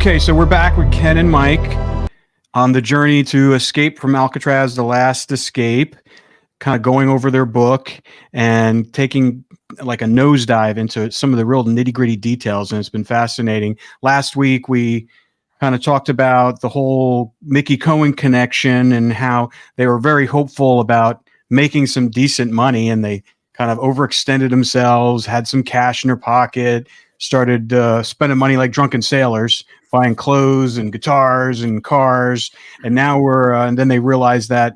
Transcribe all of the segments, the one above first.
Okay, so we're back with Ken and Mike on the journey to escape from Alcatraz, The Last Escape, kind of going over their book and taking like a nosedive into some of the real nitty-gritty details, and it's been fascinating. Last week, we kind of talked about the whole Mickey Cohen connection and how they were very hopeful about making some decent money, and they kind of overextended themselves, had some cash in their pocket, started spending money like drunken sailors, buying clothes and guitars and cars. And now and then they realized that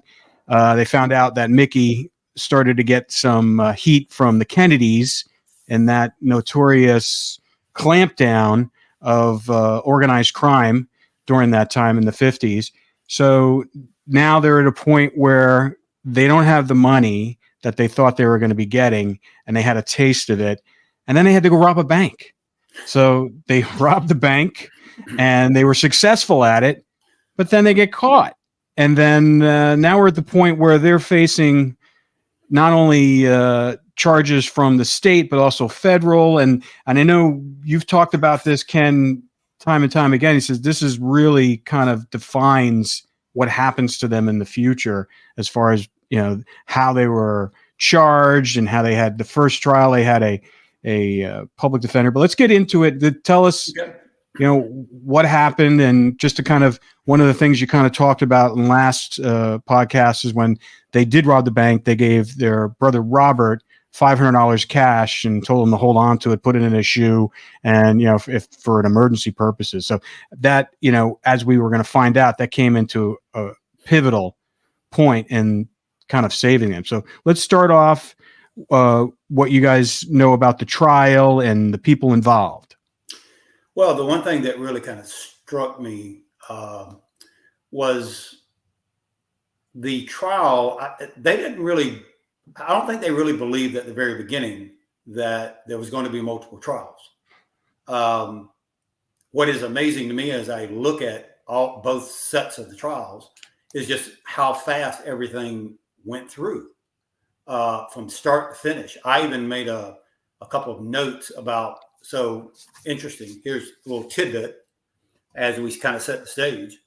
they found out that Mickey started to get some heat from the Kennedys and that notorious clampdown of organized crime during that time in the 50s. So now they're at a point where they don't have the money that they thought they were going to be getting, and they had a taste of it. And then they had to go rob a bank. So they robbed the bank and they were successful at it, but then they get caught. And then now we're at the point where they're facing not only charges from the state, but also federal. And I know you've talked about this, Ken, time and time again. He says this is really kind of defines what happens to them in the future as far as, you know, how they were charged and how they had the first trial. They had a public defender. But let's get into it. Tell us, you know, what happened. And just to kind of, one of the things you kind of talked about in last podcast is when they did rob the bank, they gave their brother Robert $500 cash and told him to hold on to it, put it in his shoe, and, you know, if for an emergency purposes. So that, you know, as we were going to find out, that came into a pivotal point in kind of saving them. So let's start off what you guys know about the trial and the people involved. Well, the one thing that really kind of struck me was the trial. They didn't really, I don't think they really believed at the very beginning that there was going to be multiple trials. What is amazing to me as I look at both sets of the trials is just how fast everything went through from start to finish. I even made a couple of notes about, so interesting, here's a little tidbit as we kind of set the stage.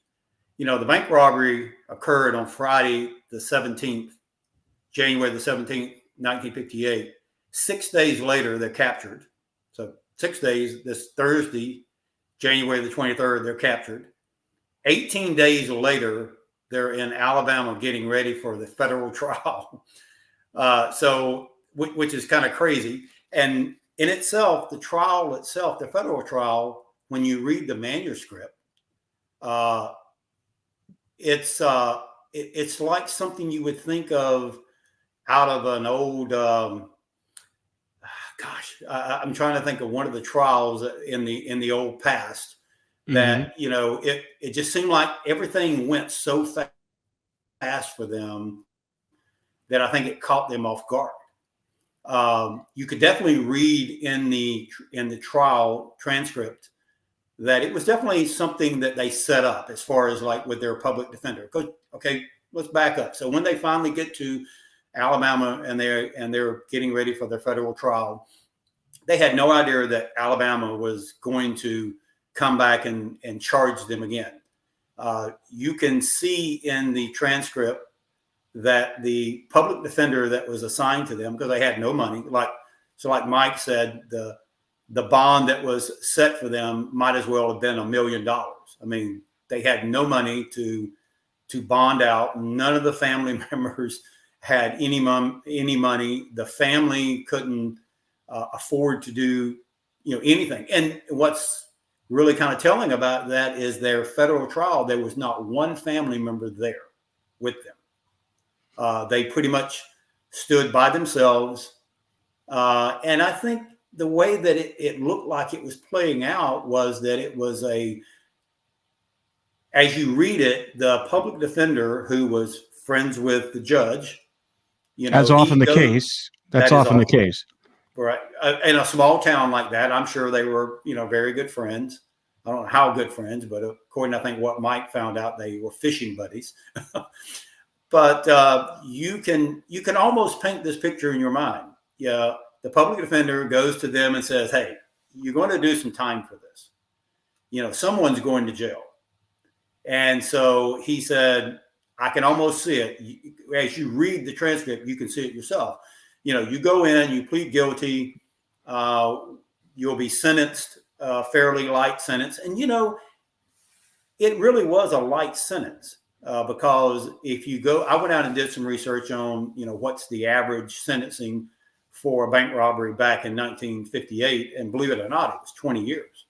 You know, the bank robbery occurred on Friday the 17th, January the 17th, 1958. 6 days later, they're captured. So 6 days, this Thursday, January the 23rd, they're captured. 18 days later, they're in Alabama getting ready for the federal trial. So, which is kind of crazy. And in itself, the trial itself, the federal trial, when you read the manuscript, it's like something you would think of out of an old, I'm trying to think of one of the trials in the old past that, you know, it just seemed like everything went so fast for them that I think it caught them off guard. You could definitely read in the trial transcript that it was definitely something that they set up as far as like with their public defender. Okay, let's back up. So when they finally get to Alabama and they're getting ready for their federal trial, they had no idea that Alabama was going to come back and charge them again. You can see in the transcript that the public defender that was assigned to them, because they had no money, like Mike said, the bond that was set for them might as well have been $1 million. I mean, they had no money to bond out. None of the family members had any money. The family couldn't afford to do, you know, anything. And what's really kind of telling about that is their federal trial, there was not one family member there with them. They pretty much stood by themselves. And I think the way that it looked like it was playing out was that it was as you read it, the public defender who was friends with the judge, you know, as often the case, that's often the case. Right. In a small town like that, I'm sure they were, you know, very good friends. I don't know how good friends, but according to, I think, what Mike found out, they were fishing buddies. But you can almost paint this picture in your mind. The public defender goes to them and says, "Hey, you're going to do some time for this. someone's going to jail. And so he said, I can almost see it. As you read the transcript, you can see it yourself. You go in, you plead guilty, you'll be sentenced, fairly light sentence. And, it really was a light sentence because if you go, I went out and did some research on, what's the average sentencing for a bank robbery back in 1958. And believe it or not, it was 20 years.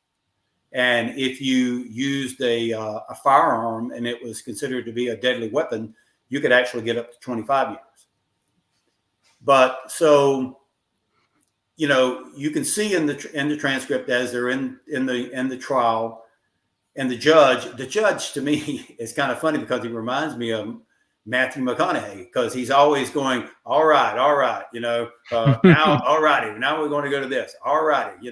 And if you used a firearm and it was considered to be a deadly weapon, you could actually get up to 25 years. But so, you can see in the transcript as they're in the trial, and the judge to me is kind of funny because he reminds me of Matthew McConaughey, because he's always going, all right, now, all righty, now we're going to go to this, all righty,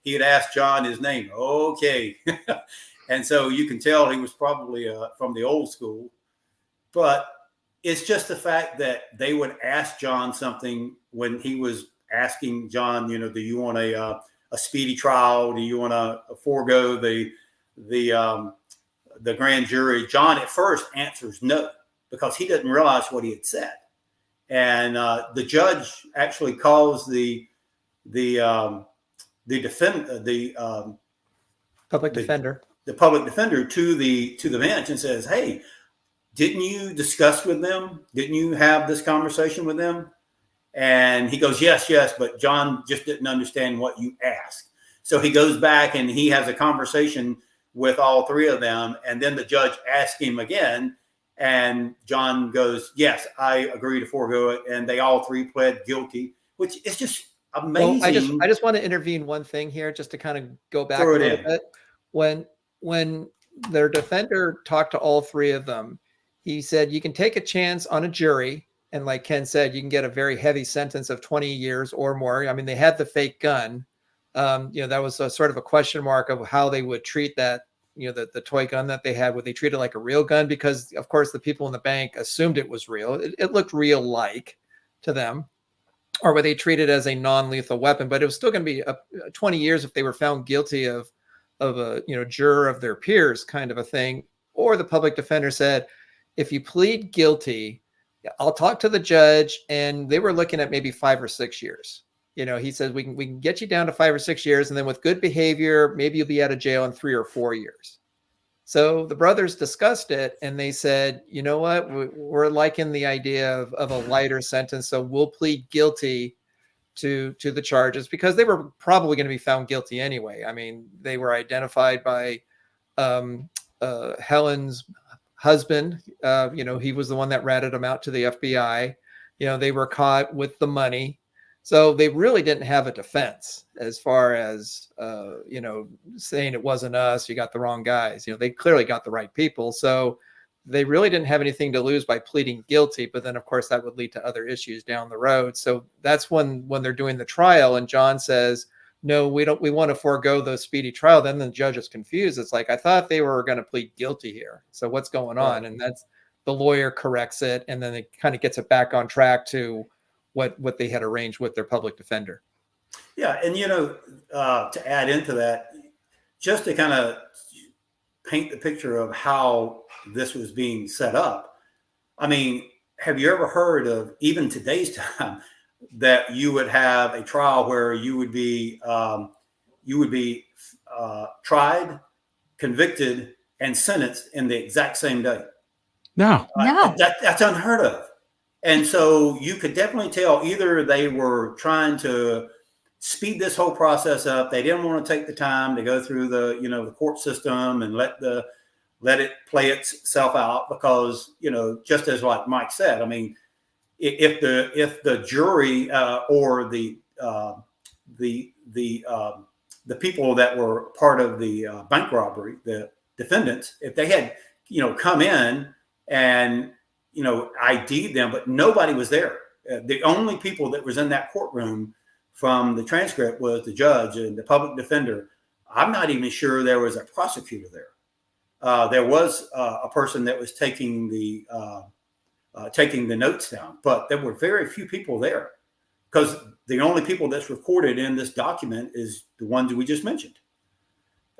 he had asked John his name, okay. And so you can tell he was probably from the old school, but it's just the fact that they would ask John something when he was asking John, do you want a speedy trial? Do you want to forego the grand jury? John at first answers no, because he didn't realize what he had said. And the judge actually calls the public defender to the bench and says, hey, didn't you discuss with them? Didn't you have this conversation with them? And he goes, yes, but John just didn't understand what you asked. So he goes back and he has a conversation with all three of them. And then the judge asks him again. And John goes, yes, I agree to forego it. And they all three pled guilty, which is just amazing. Well, I just want to intervene one thing here, just to kind of go back a little bit. When their defender talked to all three of them, he said, you can take a chance on a jury. And like Ken said, you can get a very heavy sentence of 20 years or more. I mean, they had the fake gun. That was a sort of a question mark of how they would treat that, the toy gun that they had. Would they treat it like a real gun? Because, of course, the people in the bank assumed it was real. It looked real-like to them. Or would they treat it as a non-lethal weapon? But it was still going to be 20 years if they were found guilty of a juror of their peers kind of a thing. Or the public defender said, if you plead guilty, I'll talk to the judge, and they were looking at maybe 5 or 6 years. He says we can get you down to 5 or 6 years, and then with good behavior, maybe you'll be out of jail in 3 or 4 years. So the brothers discussed it, and they said, you know what, we're liking the idea of a lighter sentence, so we'll plead guilty to the charges, because they were probably going to be found guilty anyway. I mean, they were identified by Helen's husband. He was the one that ratted them out to the FBI. They were caught with the money. So they really didn't have a defense as far as, saying it wasn't us, you got the wrong guys. They clearly got the right people. So they really didn't have anything to lose by pleading guilty. But then, of course, that would lead to other issues down the road. So that's when they're doing the trial and John says, no, we want to forego the speedy trial. Then the judge is confused. It's like, I thought they were going to plead guilty here. So what's going on? And that's, the lawyer corrects it. And then it kind of gets it back on track to what they had arranged with their public defender. Yeah. And, to add into that, just to kind of paint the picture of how this was being set up. I mean, have you ever heard of, even today's time, that you would have a trial where you would be tried, convicted, and sentenced in the exact same day? No. That's unheard of. And so you could definitely tell either they were trying to speed this whole process up. They didn't want to take the time to go through the court system and let it play itself out, because, just as like Mike said, I mean, if the jury or the people that were part of the bank robbery, the defendants, if they had come in and ID'd them, but nobody was there. The only people that was in that courtroom from the transcript was the judge and the public defender. I'm not even sure there was a prosecutor there. There was a person that was taking the notes down, but there were very few people there, because the only people that's recorded in this document is the ones we just mentioned.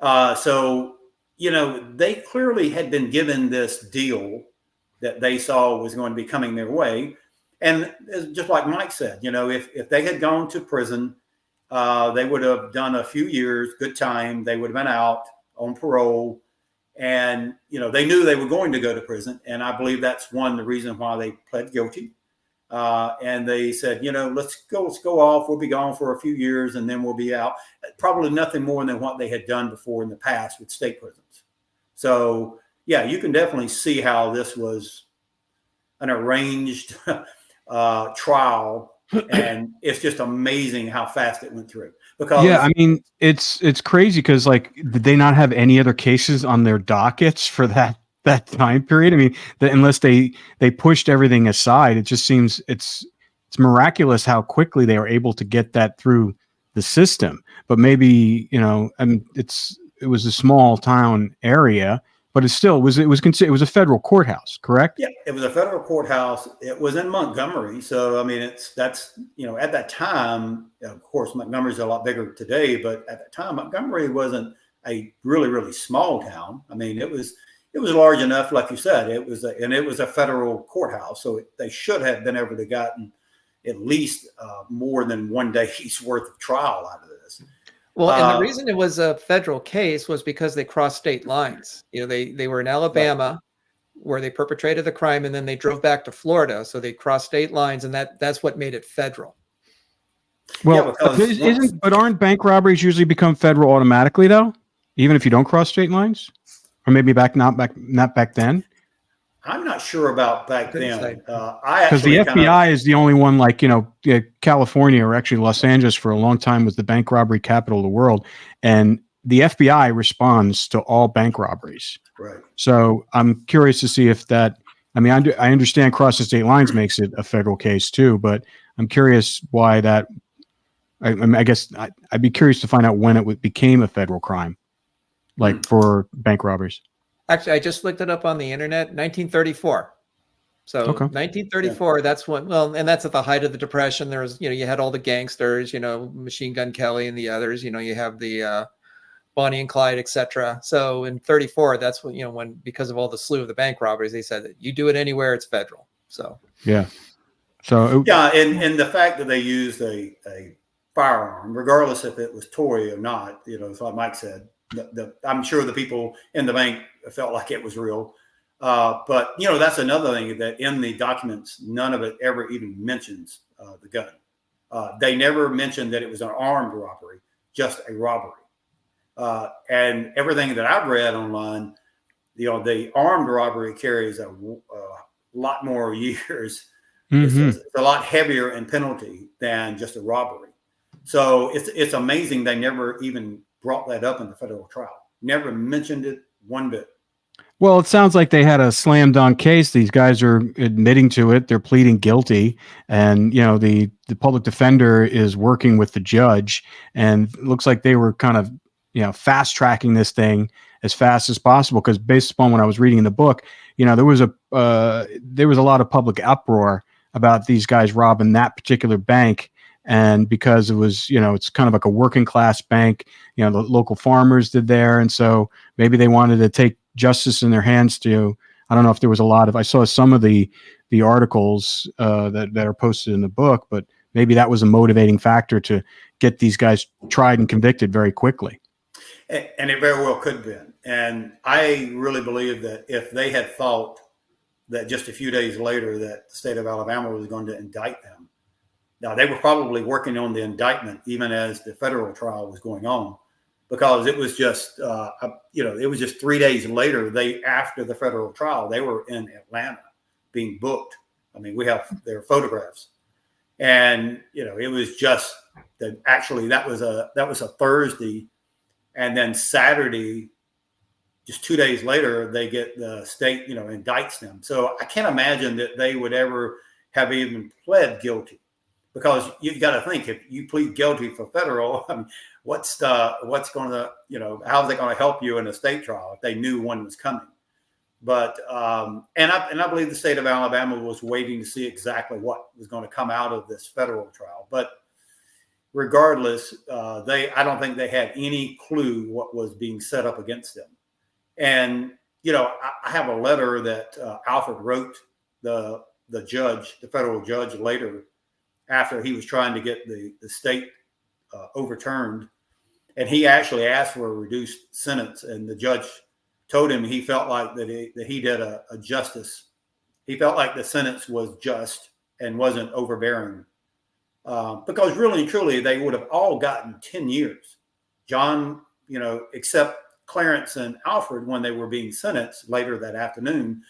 So you know, they clearly had been given this deal that they saw was going to be coming their way. And just like Mike said, you know, if they had gone to prison, they would have done a few years, good time. They would have been out on parole. And, you know, they knew they were going to go to prison. And I believe that's the reason why they pled guilty. And they said, you know, let's go off. We'll be gone for a few years and then we'll be out. Probably nothing more than what they had done before in the past with state prisons. So, yeah, you can definitely see how this was an arranged trial. And it's just amazing how fast it went through. Because yeah, I mean, it's crazy because, like, did they not have any other cases on their dockets for that time period? I mean, unless they pushed everything aside, it just seems it's miraculous how quickly they were able to get that through the system. But maybe, you know, I mean, it was a small town area, but it still was. It was a federal courthouse, correct? Yeah, it was a federal courthouse. It was in Montgomery, so I mean, that's you know, at that time, of course, Montgomery's a lot bigger today, but at that time, Montgomery wasn't a really small town. I mean, it was large enough, like you said. It was a federal courthouse, so they should have been able to gotten at least more than one day's worth of trial out of this. Well, and the reason it was a federal case was because they crossed state lines. You know, they were in Alabama where they perpetrated the crime, and then they drove back to Florida. So they crossed state lines, and that's what made it federal. Well, but aren't bank robberies usually become federal automatically though, even if you don't cross state lines, or maybe not back then? I'm not sure about back then. Because the FBI is the only one, like, you know, California, or actually Los Angeles for a long time, was the bank robbery capital of the world. And the FBI responds to all bank robberies. Right. So I'm curious to see if that, I mean, I understand crossing state lines makes it a federal case too, but I'm curious why that, I guess I'd be curious to find out when it became a federal crime, like for bank robberies. Actually, I just looked it up on the internet, 1934. So 1934, that's when, well, and that's at the height of the Depression. There was, you know, you had all the gangsters, you know, Machine Gun Kelly and the others, you know, you have the Bonnie and Clyde, etc. So in 34, that's when, you know, when, because of all the slew of the bank robberies, they said that you do it anywhere, it's federal. So, yeah. So, yeah. And the fact that they used a firearm, regardless if it was toy or not, you know, it's like Mike said, I'm sure the people in the bank felt like it was real. But, you know, that's another thing, that in the documents, none of it ever even mentions the gun. They never mentioned that it was an armed robbery, just a robbery. And everything that I've read online, you know, the armed robbery carries a lot more years. It's a lot heavier in penalty than just a robbery. So it's amazing they never even brought that up in the federal trial. Never mentioned it one bit. Well, it sounds like they had a slam dunk case. These guys are admitting to it. They're pleading guilty. And, you know, the public defender is working with the judge, and it looks like they were kind of, you know, fast tracking this thing as fast as possible. Because based upon what I was reading in the book, you know, there was a lot of public uproar about these guys robbing that particular bank. And because it was, you know, it's kind of like a working class bank, you know, the local farmers did there. And so maybe they wanted to take justice in their hands to, I don't know if there was a lot of, I saw some of the articles that are posted in the book, but maybe that was a motivating factor to get these guys tried and convicted very quickly. And it very well could have been. And I really believe that if they had thought that just a few days later that the state of Alabama was going to indict them, now, they were probably working on the indictment even as the federal trial was going on, because it was just, you know, it was just 3 days later, after the federal trial, they were in Atlanta being booked. I mean, we have their photographs, and, you know, it was just that actually that was a Thursday, and then Saturday, just 2 days later, they get the state, you know, indicts them. So I can't imagine that they would ever have even pled guilty. Because you've got to think, if you plead guilty for federal, I mean, what's going to, you know, how's it going to help you in a state trial if they knew one was coming? But and I believe the state of Alabama was waiting to see exactly what was going to come out of this federal trial. But regardless, I don't think they had any clue what was being set up against them. And, you know, I have a letter that Alfred wrote the judge, the federal judge, later, after he was trying to get the state overturned. And he actually asked for a reduced sentence. And the judge told him he felt like that he did a justice. He felt like the sentence was just and wasn't overbearing. Because really and truly, they would have all gotten 10 years. John, you know, except Clarence and Alfred, when they were being sentenced later that afternoon,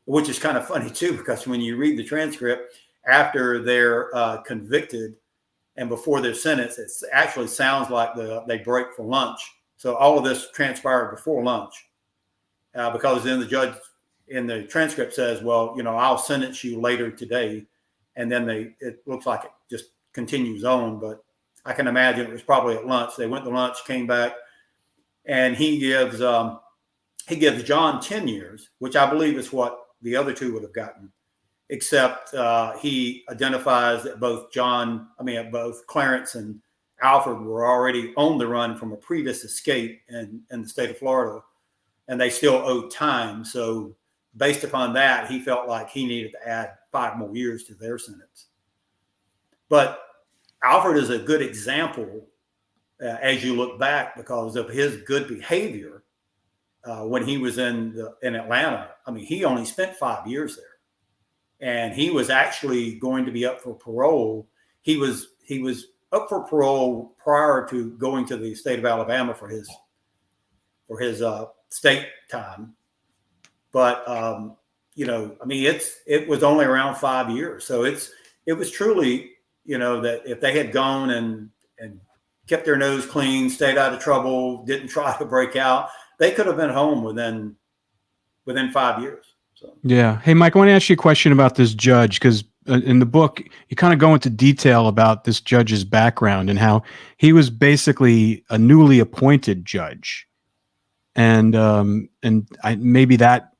which is kind of funny too, because when you read the transcript, after they're convicted and before their sentence, it actually sounds like they break for lunch. So all of this transpired before lunch, because then the judge in the transcript says, well, you know, I'll sentence you later today. And then it looks like it just continues on, but I can imagine it was probably at lunch. They went to lunch, came back, and he gives John 10 years, which I believe is what the other two would have gotten, except he identifies that both Clarence and Alfred were already on the run from a previous escape in the state of Florida, and they still owed time. So based upon that, he felt like he needed to add 5 more years to their sentence. But Alfred is a good example as you look back, because of his good behavior when he was in Atlanta. I mean, he only spent 5 years there, and he was actually going to be up for parole. He was up for parole prior to going to the state of Alabama for his state time. But you know, I mean, it was only around 5 years, so it was truly, you know, that if they had gone and kept their nose clean, stayed out of trouble, didn't try to break out, they could have been home within 5 years. So Yeah. Hey, Mike, I want to ask you a question about this judge, because in the book, you kind of go into detail about this judge's background and how he was basically a newly appointed judge. And maybe that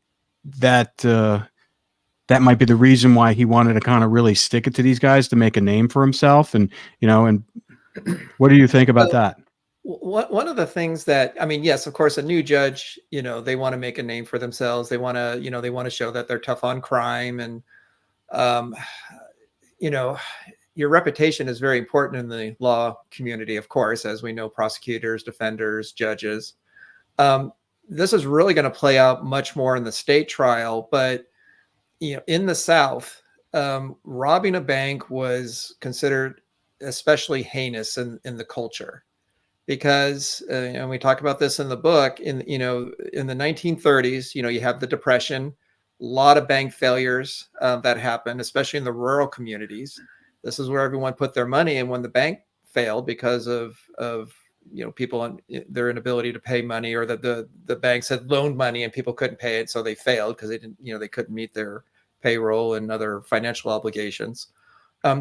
might be the reason why he wanted to kind of really stick it to these guys to make a name for himself. And, you know, and what do you think about that? One of the things that, I mean, yes, of course, a new judge, you know, they want to make a name for themselves. They want to, you know, they want to show that they're tough on crime. And, you know, your reputation is very important in the law community, of course, as we know, prosecutors, defenders, judges. This is really going to play out much more in the state trial. But, you know, in the South, robbing a bank was considered especially heinous in the culture, because and we talk about this in the book, in the 1930s, you know, you have the Depression, a lot of bank failures that happened, especially in the rural communities. This is where everyone put their money. And when the bank failed because of you know, people on their inability to pay money, or that the banks had loaned money and people couldn't pay it, so they failed because they didn't, you know, they couldn't meet their payroll and other financial obligations.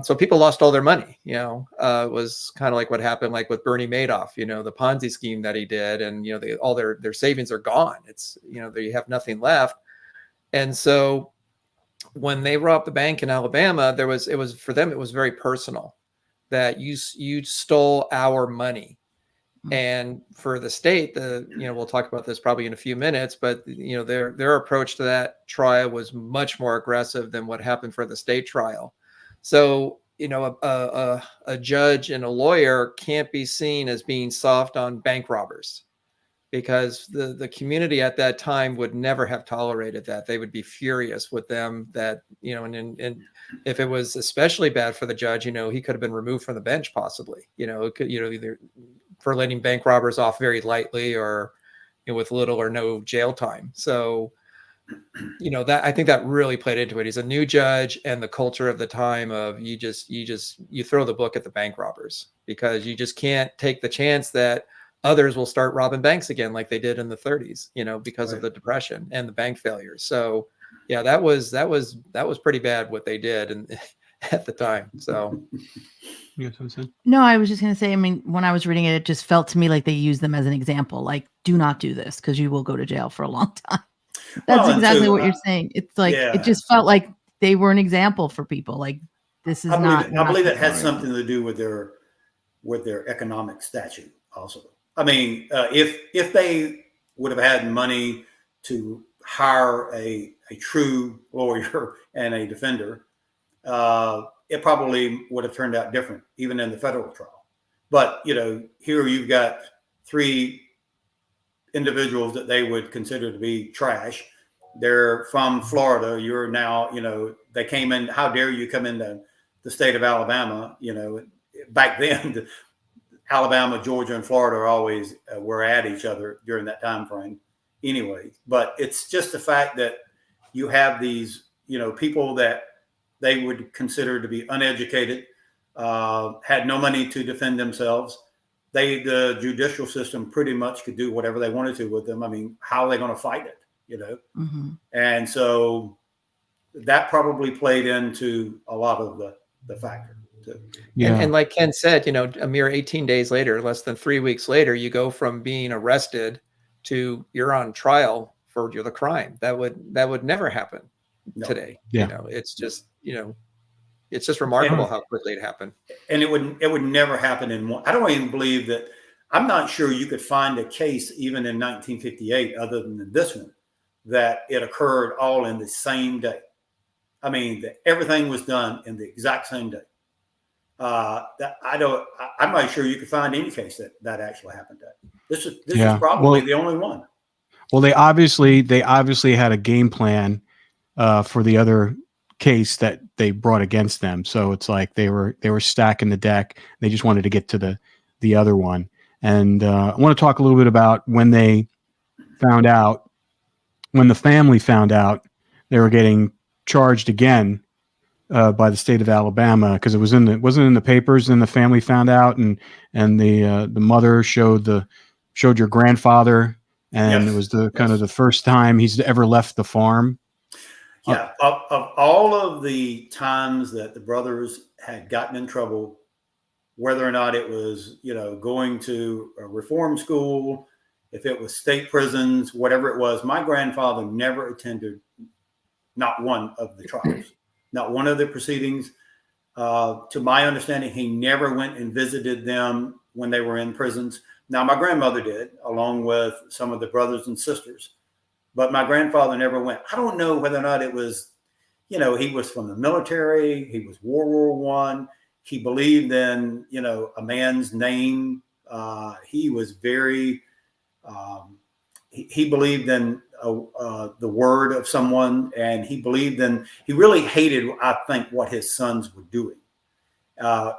So people lost all their money. You know, it was kind of like what happened, like with Bernie Madoff. You know, the Ponzi scheme that he did, and you know, all their savings are gone. It's, you know, they have nothing left. And so when they robbed the bank in Alabama, it was for them, it was very personal, that you stole our money. And for the state, you know, we'll talk about this probably in a few minutes, but you know, their approach to that trial was much more aggressive than what happened for the state trial. So, you know, a judge and a lawyer can't be seen as being soft on bank robbers, because the community at that time would never have tolerated that. They would be furious with them, that, you know, and if it was especially bad for the judge, you know, he could have been removed from the bench possibly, you know, it could, you know, either for letting bank robbers off very lightly, or, you know, with little or no jail time. So, you know, that, I think that really played into it. He's a new judge, and the culture of the time of you throw the book at the bank robbers, because you just can't take the chance that others will start robbing banks again, like they did in the 30s, you know, because of the Depression and the bank failures. So yeah, that was pretty bad what they did and at the time. So no, I was just going to say, I mean, when I was reading it, it just felt to me like they used them as an example, like, do not do this because you will go to jail for a long time. That's exactly what you're saying. It's like, it just felt like they were an example for people. Like, this is I believe it has something to do with their economic statute also. I mean, if they would have had money to hire a true lawyer and a defender, it probably would have turned out different, even in the federal trial. But, you know, here you've got 3 individuals that they would consider to be trash. They're from Florida. You're now, you know, they came in. How dare you come into the state of Alabama? You know, back then, Alabama, Georgia, and Florida always were at each other during that time frame anyway. But it's just the fact that you have these, you know, people that they would consider to be uneducated, had no money to defend themselves. The judicial system pretty much could do whatever they wanted to with them. I mean, how are they going to fight it, you know? Mm-hmm. And so that probably played into a lot of the factor too. Yeah. And like Ken said, you know, a mere 18 days later, less than 3 weeks later, you go from being arrested to you're on trial for the crime. That would never happen today. Yeah. You know, it's just, you know, it's just remarkable how quickly it happened. And it would never happen in one. I don't even believe that. I'm not sure you could find a case even in 1958, other than this one, that it occurred all in the same day. I mean, everything was done in the exact same day. I'm not sure you could find any case that actually happened. This is probably the only one. Well, they obviously had a game plan for the other case that they brought against them. So it's like they were stacking the deck. They just wanted to get to the other one. And I want to talk a little bit about when the family found out they were getting charged again by the state of Alabama, because it wasn't in the papers, and the family found out, and the mother showed your grandfather, and it was kind of the first time he's ever left the farm. Yeah, of all of the times that the brothers had gotten in trouble, whether or not it was, you know, going to a reform school, if it was state prisons, whatever it was, my grandfather never attended not one of the trials, not one of the proceedings. To my understanding, he never went and visited them when they were in prisons. Now, my grandmother did, along with some of the brothers and sisters. But my grandfather never went. I don't know whether or not it was, you know, he was from the military. He was World War I. He believed in, you know, a man's name. He was very, he believed in the word of someone, and he really hated, I think, what his sons were doing.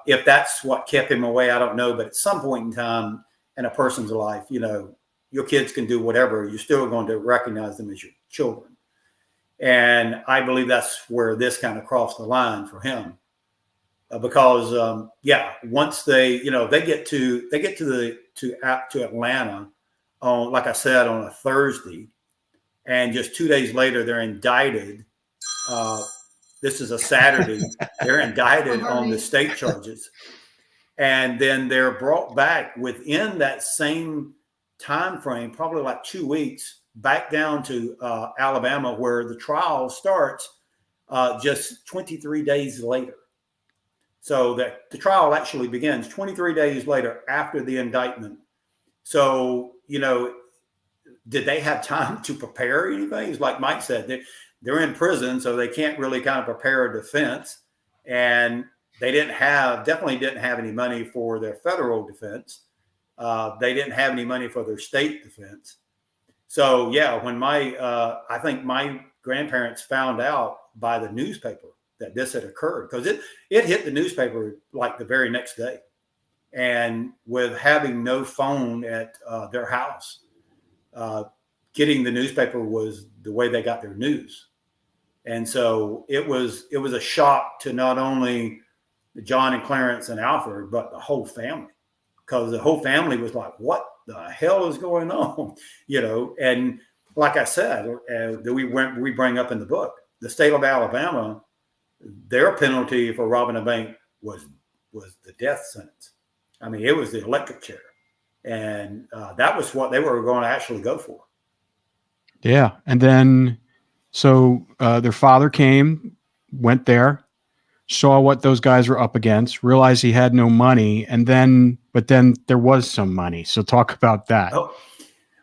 If that's what kept him away, I don't know. But at some point in time in a person's life, you know, your kids can do whatever. You're still going to recognize them as your children. And I believe that's where this kind of crossed the line for him. Because once they get to Atlanta on, like I said, on a Thursday, and just 2 days later, they're indicted. This is a Saturday. They're indicted on the state charges. And then they're brought back within that same time frame, probably like 2 weeks, back down to Alabama, where the trial starts just 23 days later. So that the trial actually begins 23 days later after the indictment. So, you know, did they have time to prepare anything? It's like Mike said, they're in prison, so they can't really kind of prepare a defense. And they definitely didn't have any money for their federal defense. They didn't have any money for their state defense. So, yeah, when I think my grandparents found out by the newspaper that this had occurred, because it hit the newspaper like the very next day. And with having no phone at their house, getting the newspaper was the way they got their news. And so it was a shock to not only John and Clarence and Alfred, but the whole family, because the whole family was like, what the hell is going on? You know, and like I said, we bring up in the book, the state of Alabama, their penalty for robbing a bank was the death sentence. I mean, it was the electric chair. And that was what they were going to actually go for. Yeah. And then, so their father went there, saw what those guys were up against, realized he had no money, but then there was some money. So talk about that. Oh,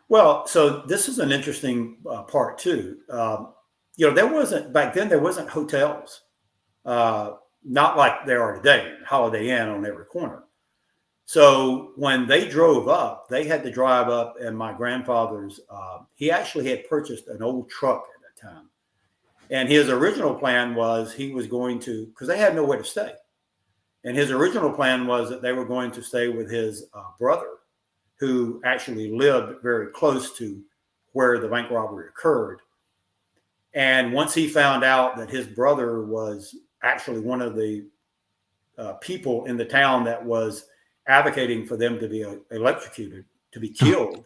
Well, so this is an interesting part too. There wasn't back then. There wasn't hotels, not like there are today. Holiday Inn on every corner. So when they drove up, they had to drive up, and my grandfather's. He actually had purchased an old truck at that time, and his original plan was he was going to, because they had nowhere to stay, and his original plan was that they were going to stay with his brother, who actually lived very close to where the bank robbery occurred. And once he found out that his brother was actually one of the people in the town that was advocating for them to be electrocuted, to be killed,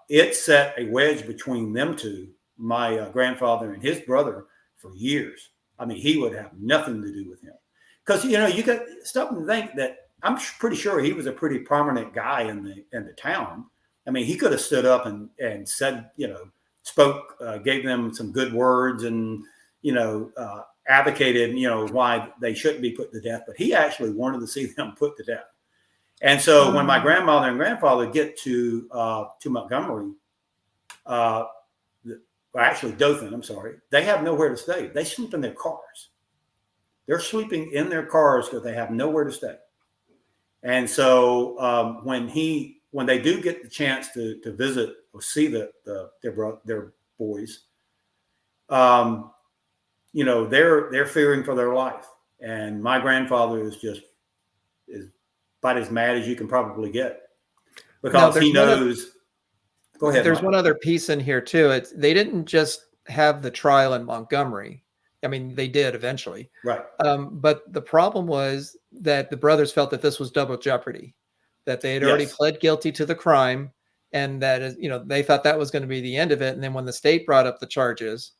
it set a wedge between them two, my grandfather and his brother, for years. I mean, he would have nothing to do with him. Because, you got to stop and think that I'm pretty sure he was a pretty prominent guy in the town. I mean, he could have stood up and said, spoke, gave them some good words, and advocated, why they shouldn't be put to death. But he actually wanted to see them put to death. And so when my grandmother and grandfather get to Montgomery, actually Dothan, I'm sorry, they have nowhere to stay. They sleep in their cars. They're sleeping in their cars because they have nowhere to stay. And so when they do get the chance to visit or see their boys, they're fearing for their life. And my grandfather is about as mad as you can probably get, because he knows. Go ahead. There's one other piece in here too. They didn't just have the trial in Montgomery. I mean, they did eventually. Right. But the problem was that the brothers felt that this was double jeopardy, that they had already pled guilty to the crime, and that, they thought that was going to be the end of it. And then when the state brought up the charges,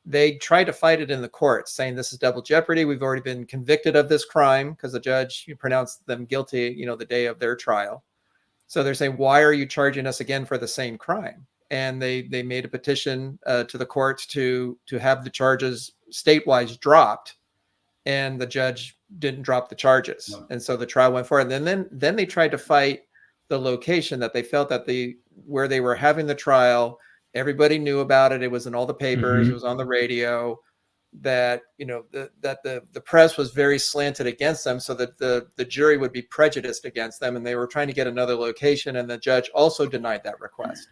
they tried to fight it in the courts, saying this is double jeopardy. We've already been convicted of this crime, because the judge pronounced them guilty, the day of their trial. So they're saying, why are you charging us again for the same crime? And they made a petition to the courts to have the charges statewide dropped, and the judge didn't drop the charges. No. And so the trial went forward. And then they tried to fight the location, that they felt that where they were having the trial, everybody knew about it. It was in all the papers. Mm-hmm. It was on the radio. That the press was very slanted against them, so that the jury would be prejudiced against them, and they were trying to get another location, and the judge also denied that request.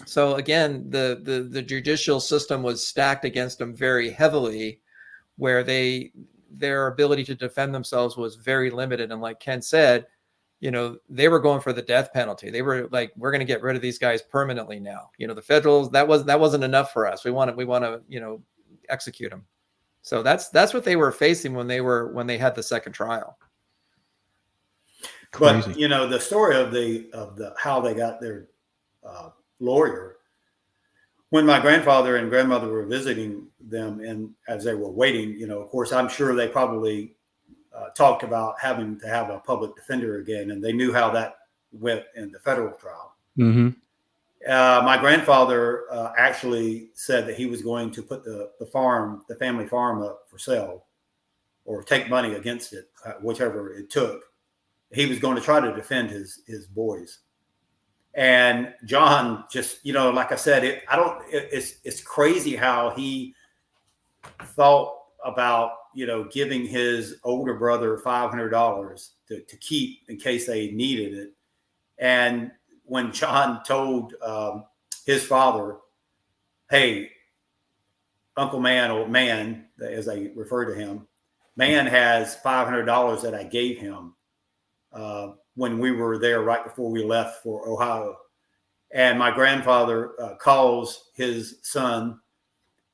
So again, the judicial system was stacked against them very heavily, where their ability to defend themselves was very limited. And like Ken said, they were going for the death penalty. They were like, we're going to get rid of these guys permanently now. The federals, that wasn't enough for us. We want to execute them. So that's what they were facing when they had the second trial. Crazy. But the story of the how they got their lawyer, when my grandfather and grandmother were visiting them, and as they were waiting, of course, I'm sure they probably talked about having to have a public defender again, and they knew how that went in the federal trial. Mm-hmm. My grandfather actually said that he was going to put the family farm up for sale, or take money against it, whichever it took. He was going to try to defend his boys. And John just, like I said, it's crazy how he thought about, giving his older brother $500 to keep in case they needed it. And when John told his father, hey, Uncle Man, or Man, as they refer to him, Man has $500 that I gave him when we were there right before we left for Ohio. And my grandfather calls his son,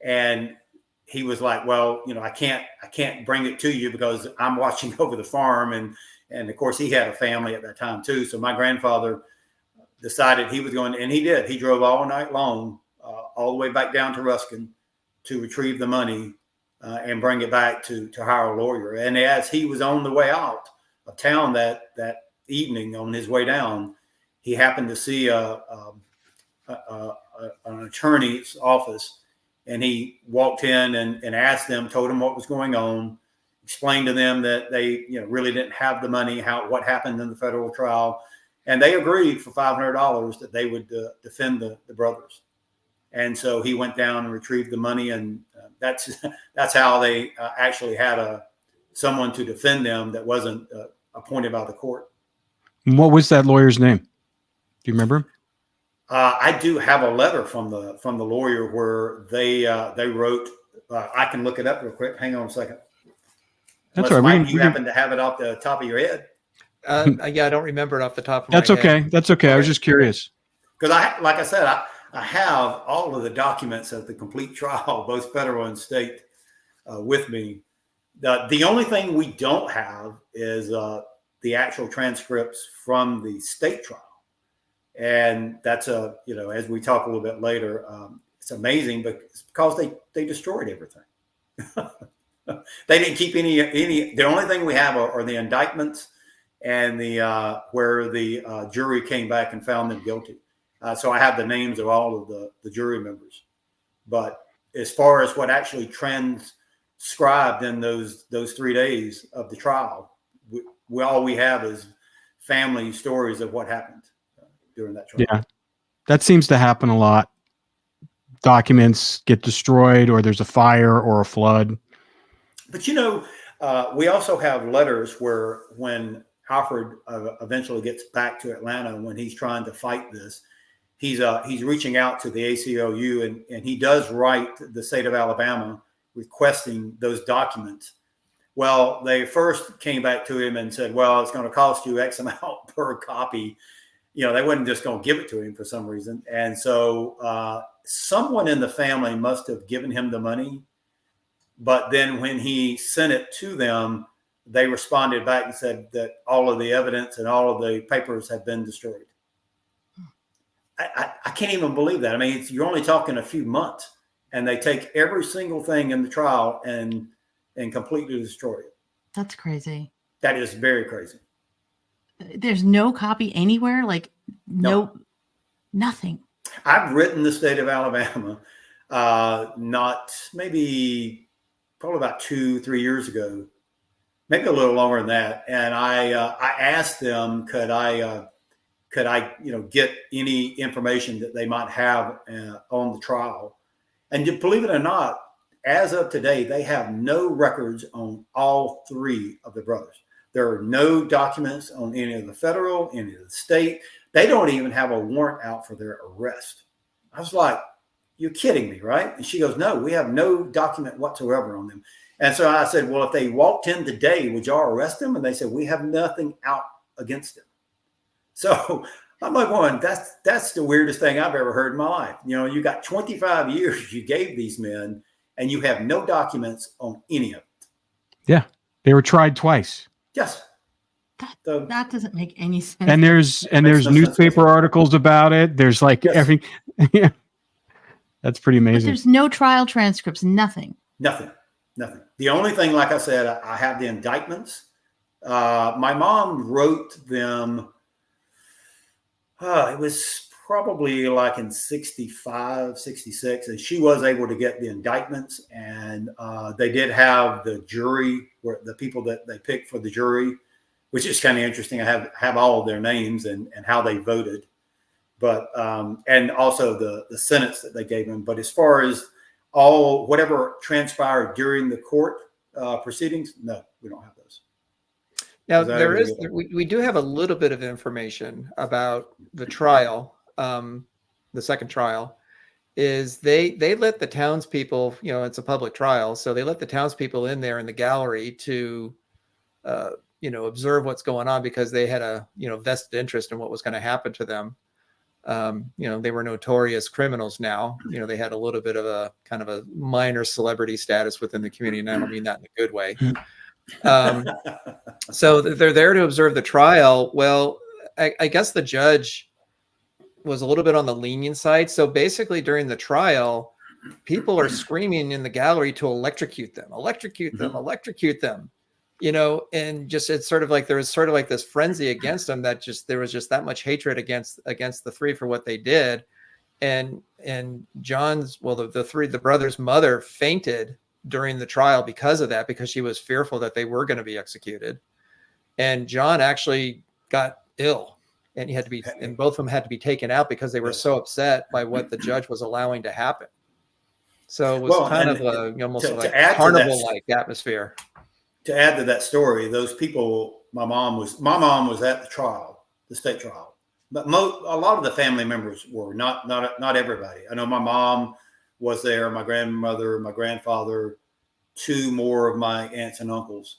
and he was like, well, I can't bring it to you because I'm watching over the farm. And of course he had a family at that time too. So my grandfather decided he was going, and he did. He drove all night long, all the way back down to Ruskin to retrieve the money and bring it back to hire a lawyer. And as he was on the way out of town that evening, on his way down, he happened to see an attorney's office, and he walked in and asked them, told them what was going on, explained to them that they really didn't have the money, what happened in the federal trial. And they agreed for $500 that they would defend the brothers. And so he went down and retrieved the money, and that's how they actually had someone to defend them that wasn't appointed by the court. What was that lawyer's name? Do you remember him? I do have a letter from the lawyer where they wrote. I can look it up real quick. Hang on a second. That's Unless, right. Mike, you happen to have it off the top of your head? Yeah, I don't remember it off the top of my head. That's okay. That's okay. I was just curious. Because like I said, I have all of the documents of the complete trial, both federal and state, with me. The only thing we don't have is the actual transcripts from the state trial. And that's as we talk a little bit later, it's amazing, but it's because they destroyed everything. They didn't keep any. The only thing we have are the indictments and the where the jury came back and found them guilty. So I have the names of all of the jury members. But as far as what actually transcribed in those 3 days of the trial, all we have is family stories of what happened during that trial. Yeah, that seems to happen a lot. Documents get destroyed, or there's a fire or a flood. But we also have letters where when Alfred eventually gets back to Atlanta, when he's trying to fight this, he's reaching out to the ACLU, and he does write the state of Alabama requesting those documents. Well, they first came back to him and said, well, it's going to cost you X amount per copy. They wasn't just going to give it to him for some reason. And so someone in the family must have given him the money. But then when he sent it to them, they responded back and said that all of the evidence and all of the papers have been destroyed. I can't even believe that. I mean, you're only talking a few months, and they take every single thing in the trial and completely destroy it. That's crazy. That is very crazy. There's no copy anywhere, like nothing. I've written the state of Alabama, probably about 2-3 years ago, maybe a little longer than that. And I asked them, could I get any information that they might have on the trial? And to believe it or not, as of today, they have no records on all 3 of the brothers. There are no documents on any of the federal, any of the state. They don't even have a warrant out for their arrest. I was like, you're kidding me, right? And she goes, no, we have no document whatsoever on them. And so I said, well, if they walked in today, would y'all arrest them? And they said, we have nothing out against them. So I'm like, going, that's the weirdest thing I've ever heard in my life. You got 25 years you gave these men, and you have no documents on any of it. Yeah, they were tried twice. Yes. That doesn't make any sense. And there's newspaper articles about it. There's everything. Yeah. That's pretty amazing. But there's no trial transcripts, nothing. Nothing. The only thing, like I said, I have the indictments. My mom wrote them. It was probably like in 65, 66. And she was able to get the indictments. And they did have the jury, where the people that they picked for the jury, which is kind of interesting. I have all of their names and how they voted. But and also the sentence that they gave him. But as far as whatever transpired during the court proceedings, no, we don't have those. Now we do have a little bit of information about the trial, the second trial. Is they let the townspeople, it's a public trial, so they let the townspeople in there in the gallery to observe what's going on, because they had a vested interest in what was going to happen to them. They were notorious criminals now. They had a little bit of a kind of a minor celebrity status within the community, and I don't mean that in a good way. So they're there to observe the trial. Well, I guess the judge was a little bit on the lenient side. So basically during the trial, people are screaming in the gallery to electrocute them, electrocute them. And just, it's sort of like, there was sort of like this frenzy against them, that there was just that much hatred against the 3 for what they did. And the brothers' mother fainted during the trial because of that, because she was fearful that they were going to be executed. And John actually got ill and both of them had to be taken out because they were so upset by what the judge was allowing to happen. So it was almost like a carnival-like atmosphere. To add to that story, those people, my mom was at the trial, the state trial, but a lot of the family members were, not everybody. I know my mom was there, my grandmother, my grandfather, 2 more of my aunts and uncles.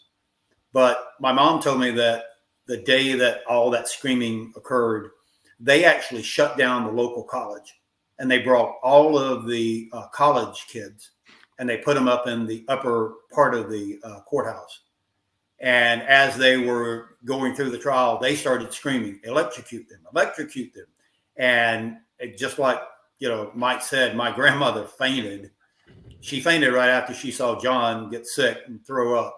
But my mom told me that the day that all that screaming occurred, they actually shut down the local college, and they brought all of the college kids and they put them up in the upper part of the courthouse. And as they were going through the trial, they started screaming, electrocute them, electrocute them. And just like, Mike said, my grandmother fainted. She fainted right after she saw John get sick and throw up.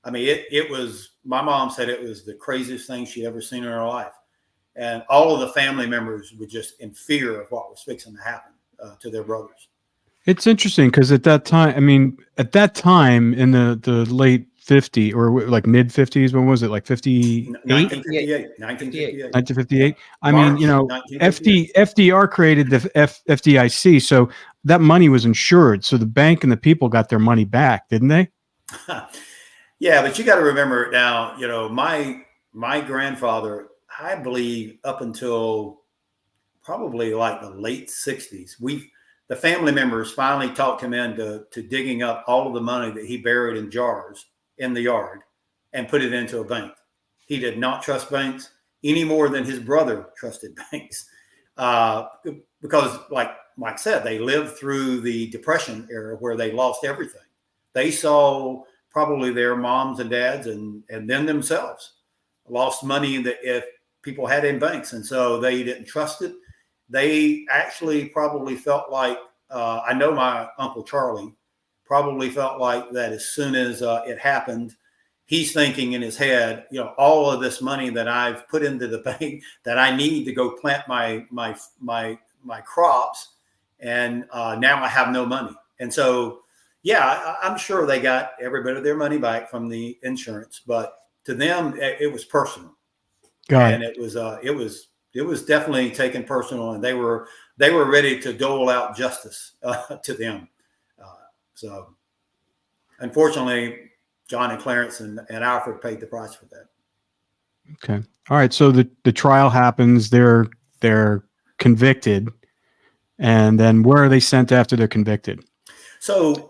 I mean, it was, my mom said it was the craziest thing she'd ever seen in her life. And all of the family members were just in fear of what was fixing to happen to their brothers. It's interesting because at that time in the late 50s or like mid 50s, when was it, like 58? 1958. I mean, FDR created the FDIC, so that money was insured. So the bank and the people got their money back, didn't they? Yeah, but you got to remember now, my grandfather, I believe up until probably like the late 60s, the family members finally talked him into digging up all of the money that he buried in jars in the yard and put it into a bank. He did not trust banks any more than his brother trusted banks, because like Mike said, they lived through the Depression era where they lost everything. They saw probably their moms and dads and then themselves lost money that if people had in banks. And so they didn't trust it. They actually probably felt like, I know my Uncle Charlie probably felt like that as soon as it happened, he's thinking in his head, all of this money that I've put into the bank that I need to go plant my crops, and now I have no money. And so, yeah, I'm sure they got every bit of their money back from the insurance, but to them, it was personal. It was definitely taken personal, and they were ready to dole out justice to them. So unfortunately, John and Clarence and Alfred paid the price for that. Okay. All right. So the trial happens, they're convicted, and then where are they sent after they're convicted? So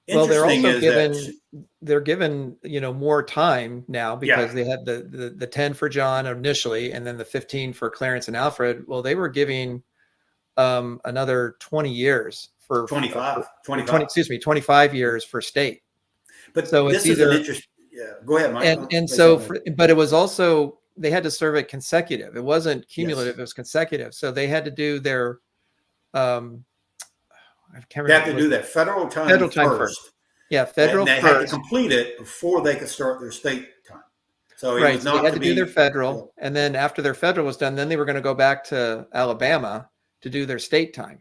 they're also given more time now because they had the 10 for John initially, and then the 15 for Clarence and Alfred. Well, they were giving another 20 years for 25 years for state. But so this is an interesting. Yeah, go ahead, Mike. But it was also, they had to serve it consecutive. It wasn't cumulative; it was consecutive. So they had to do their I can't remember. They have to do that federal time first. Yeah, federal and they first. had to complete it before they could start their state time. So it was so they had to do their federal, and then after their federal was done, then they were going to go back to Alabama to do their state time.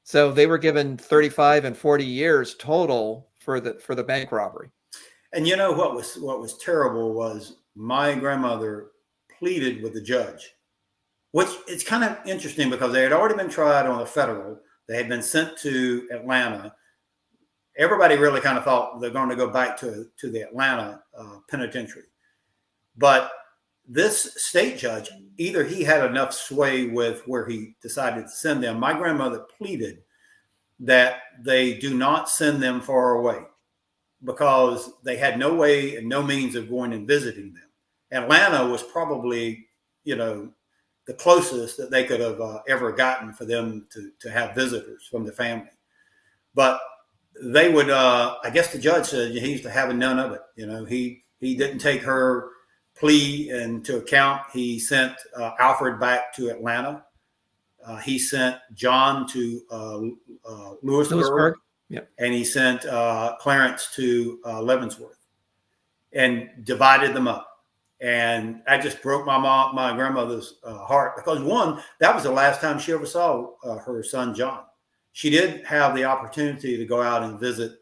So they were given 35 and 40 years total for the bank robbery. And what was terrible was my grandmother pleaded with the judge, which it's kind of interesting because they had already been tried on the federal. They had been sent to Atlanta. Everybody really kind of thought they're going to go back to the Atlanta penitentiary. But this state judge, either he had enough sway with where he decided to send them. My grandmother pleaded that they do not send them far away because they had no way and no means of going and visiting them. Atlanta was probably, the closest that they could have ever gotten for them to have visitors from the family. But they would, I guess the judge said he used to have none of it. He didn't take her plea into account. He sent Alfred back to Atlanta. He sent John to Lewisburg. Yep. And he sent Clarence to Leavenworth and divided them up. And I just broke my grandmother's heart because, one, that was the last time she ever saw her son, John. She did have the opportunity to go out and visit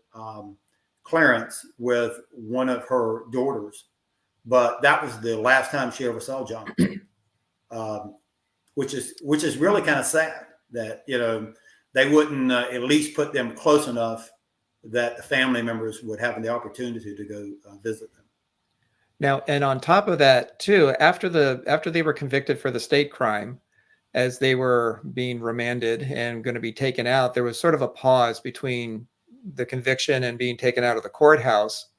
Clarence with one of her daughters, but that was the last time she ever saw John. which is really kind of sad that, you know, they wouldn't at least put them close enough that the family members would have the opportunity to go visit them. Now, and on top of that too, after they were convicted for the state crime, as they were being remanded and going to be taken out, there was sort of a pause between the conviction and being taken out of the courthouse.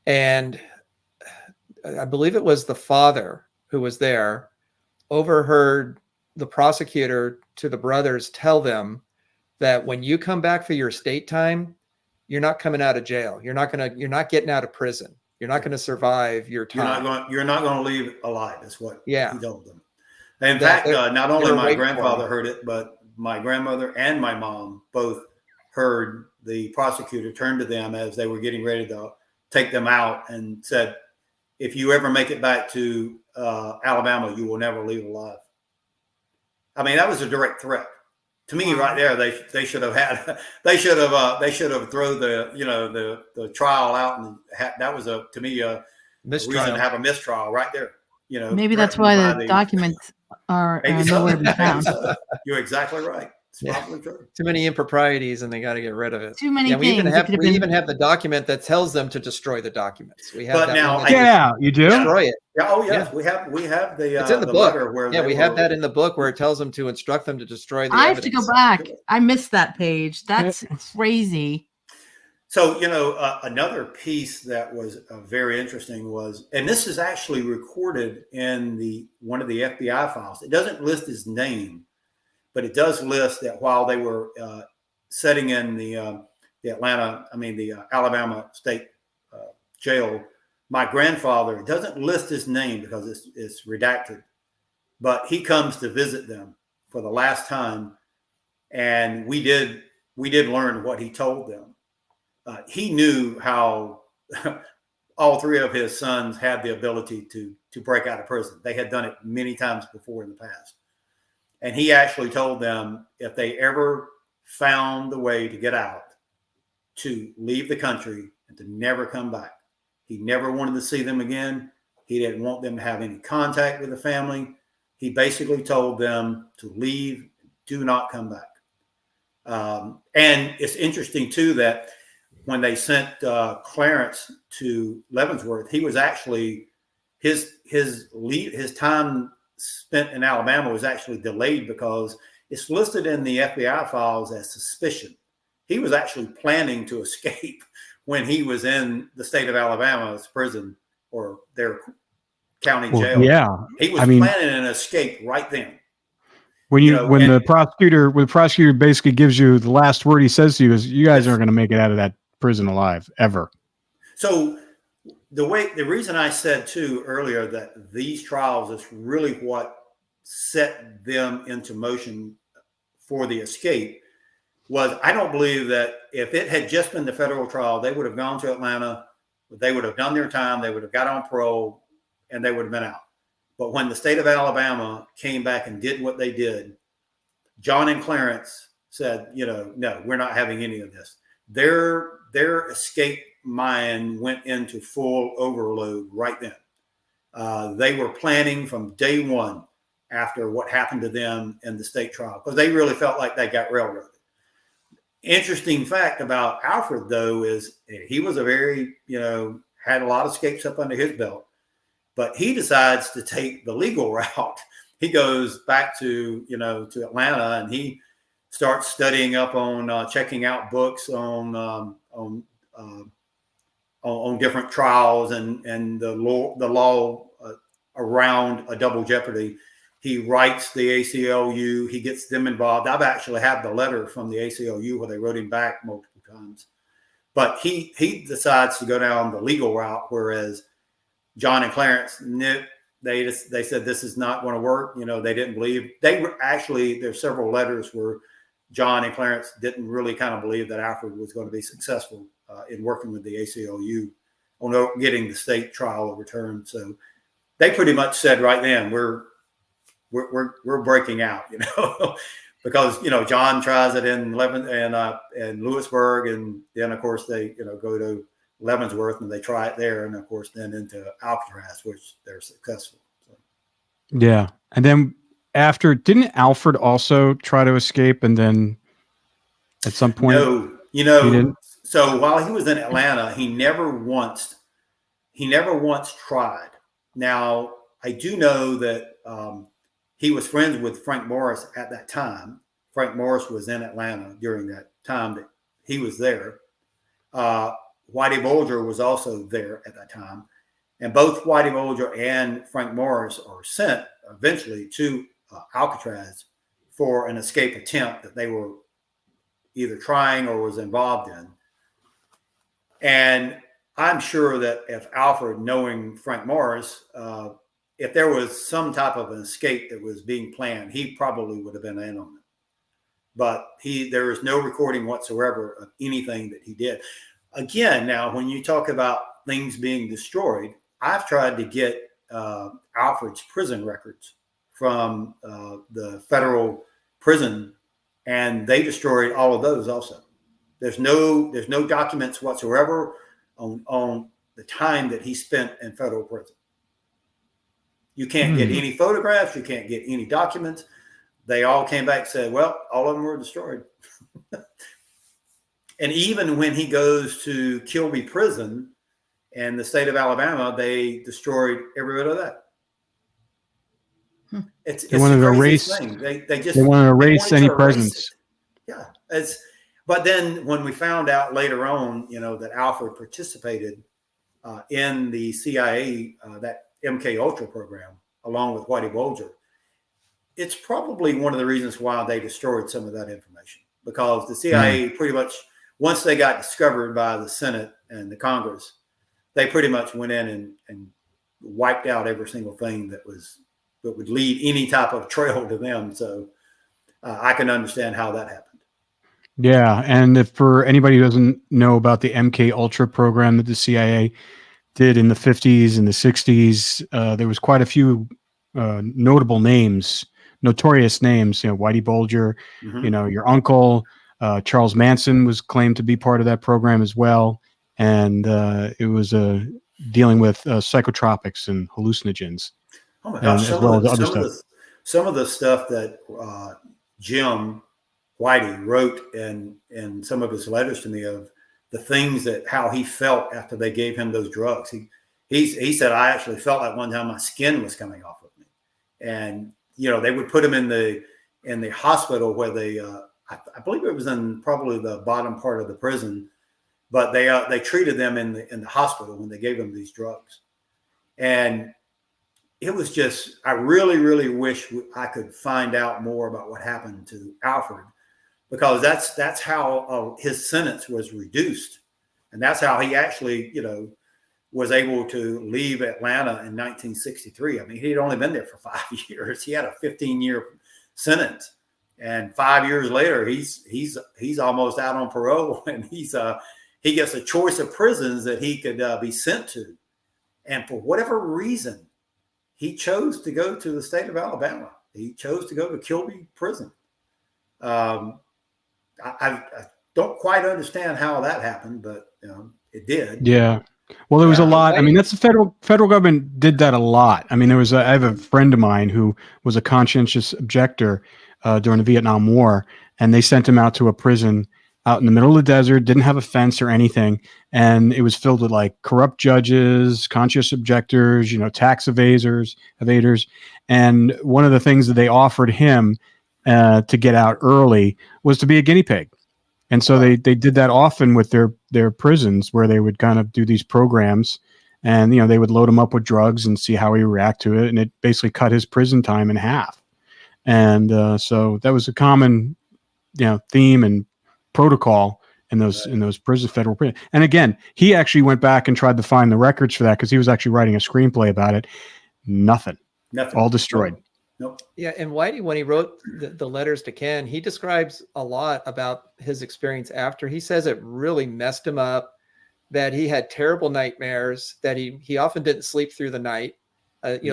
And I believe it was the father who was there overheard the prosecutor to the brothers tell them that when you come back for your state time, you're not coming out of jail. You're not getting out of prison. You're not going to survive your time. You're not going to leave alive. Is what he told them. In fact, not only my grandfather heard it, but my grandmother and my mom both heard the prosecutor turn to them as they were getting ready to take them out and said, "If you ever make it back to Alabama, you will never leave alive." I mean, that was a direct threat. To me, right there, they should have thrown the trial out, and that was a reason to have a mistrial right there. You know, maybe that's why the documents are nowhere to be found. You're exactly right. Too many improprieties, and they got to get rid of it. Too many things. We even have the document that tells them to destroy the documents. We have you do destroy it. Yeah. Oh yes, we have the. It's in the book. We have that in the book where it tells them to instruct them to destroy the. I have to go back. I missed that page. That's crazy. So, you know, another piece that was very interesting was, and this is actually recorded in one of the FBI files. It doesn't list his name, but it does list that while they were sitting in the Alabama State Jail, my grandfather, it doesn't list his name because it's redacted, but he comes to visit them for the last time, and we did learn what he told them. He knew how all three of his sons had the ability to break out of prison. They had done it many times before in the past. And he actually told them if they ever found the way to get out, to leave the country and to never come back. He never wanted to see them again. He didn't want them to have any contact with the family. He basically told them to leave, do not come back. And it's interesting too that when they sent Clarence to Leavenworth, he was actually his time spent in Alabama was actually delayed because it's listed in the FBI files as suspicion. He was actually planning to escape when he was in the state of Alabama's prison or their county jail. Yeah, he was planning an escape right then. When the prosecutor basically gives you the last word he says to you is, "You guys aren't going to make it out of that prison alive ever." So the reason I said too earlier that these trials is really what set them into motion for the escape was I don't believe that if it had just been the federal trial, they would have gone to Atlanta, they would have done their time, they would have got on parole, and they would have been out. But when the state of Alabama came back and did what they did, John and Clarence said, no, we're not having any of this. Their escape mind went into full overload right then. They were planning from day one after what happened to them in the state trial because they really felt like they got railroaded. Interesting fact about Alfred, though, is he was a very, had a lot of escapes up under his belt, but he decides to take the legal route. He goes back to Atlanta and he starts studying up on checking out books on different trials and the law around a double jeopardy. He writes the ACLU. He gets them involved. I've actually have the letter from the ACLU where they wrote him back multiple times. But he decides to go down the legal route, whereas John and Clarence, they said this is not going to work. They didn't believe. They were actually, there's several letters where John and Clarence didn't really kind of believe that Alfred was going to be successful in working with the ACLU on getting the state trial overturned. So they pretty much said right then, we're breaking out, because John tries it in Lewisburg, and then of course they go to Leavenworth and they try it there, and of course then into Alcatraz, which they're successful. So. Yeah. And then after, didn't Alfred also try to escape? And then at some point, No, he didn't. so while he was in Atlanta, he never once tried. Now, I do know that he was friends with Frank Morris at that time. Frank Morris was in Atlanta during that time that he was there. Whitey Bulger was also there at that time. And both Whitey Bulger and Frank Morris are sent eventually to Alcatraz for an escape attempt that they were either trying or was involved in. And I'm sure that if Alfred, knowing Frank Morris, if there was some type of an escape that was being planned, he probably would have been in on it. But there is no recording whatsoever of anything that he did. Again, now, when you talk about things being destroyed, I've tried to get Alfred's prison records from the federal prison, and they destroyed all of those also. There's no documents whatsoever on the time that he spent in federal prison. You can't get any photographs. You can't get any documents. They all came back and said, well, all of them were destroyed. And even when he goes to Kilby Prison in the state of Alabama, they destroyed every bit of that. It's they wanted the to craziest erase. thing. They wanted to erase any presence. Yeah, but then when we found out later on, that Alfred participated in the CIA, that MK Ultra program, along with Whitey Bulger, it's probably one of the reasons why they destroyed some of that information, because the CIA pretty much, once they got discovered by the Senate and the Congress, they pretty much went in and wiped out every single thing that would lead any type of trail to them. So I can understand how that happened. Yeah, and if for anybody who doesn't know about the MK Ultra program that the CIA did in the 50s and the 60s, there was quite a few notable names, notorious names. Whitey Bulger, your uncle, Charles Manson was claimed to be part of that program as well, and it was dealing with psychotropics and hallucinogens. Oh my gosh! Some of the stuff that Jim Whitey wrote in some of his letters to me of the things how he felt after they gave him those drugs. He said, I actually felt like one time my skin was coming off of me. And, they would put him in the hospital where they, I believe it was in probably the bottom part of the prison, but they treated them in the hospital when they gave them these drugs. And it was just, I really, really wish I could find out more about what happened to Alfred, because that's how his sentence was reduced. And that's how he actually, was able to leave Atlanta in 1963. I mean, he had only been there for 5 years. He had a 15-year sentence. And 5 years later, he's almost out on parole, and he gets a choice of prisons that he could be sent to. And for whatever reason, he chose to go to the state of Alabama. He chose to go to Kilby Prison. I don't quite understand how that happened, but it did. Yeah. Well, there was a lot. I mean, that's the federal government did that a lot. I mean, I have a friend of mine who was a conscientious objector during the Vietnam War, and they sent him out to a prison out in the middle of the desert, didn't have a fence or anything. And it was filled with like corrupt judges, conscientious objectors, tax evaders. And one of the things that they offered him to get out early was to be a guinea pig. And so they did that often with their prisons, where they would kind of do these programs, and they would load him up with drugs and see how he react to it, and it basically cut his prison time in half. And so that was a common theme and protocol in those federal prison. And again, he actually went back and tried to find the records for that, because he was actually writing a screenplay about it. Nothing. All destroyed. Nope. Yeah, and Whitey, when he wrote the letters to Ken, he describes a lot about his experience after. He says it really messed him up, that he had terrible nightmares, that he often didn't sleep through the night.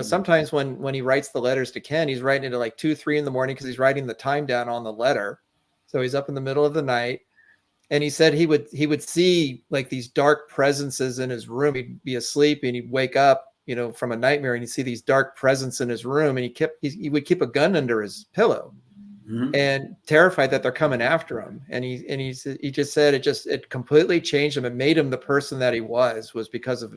Sometimes when he writes the letters to Ken, he's writing it at like 2, 3 in the morning, because he's writing the time down on the letter. So he's up in the middle of the night. And he said he would see like these dark presences in his room. He'd be asleep and he'd wake up you know, from a nightmare, and you see these dark presence in his room, and he would keep a gun under his pillow, and terrified that they're coming after him. And he just said it completely changed him and made him the person that he was because of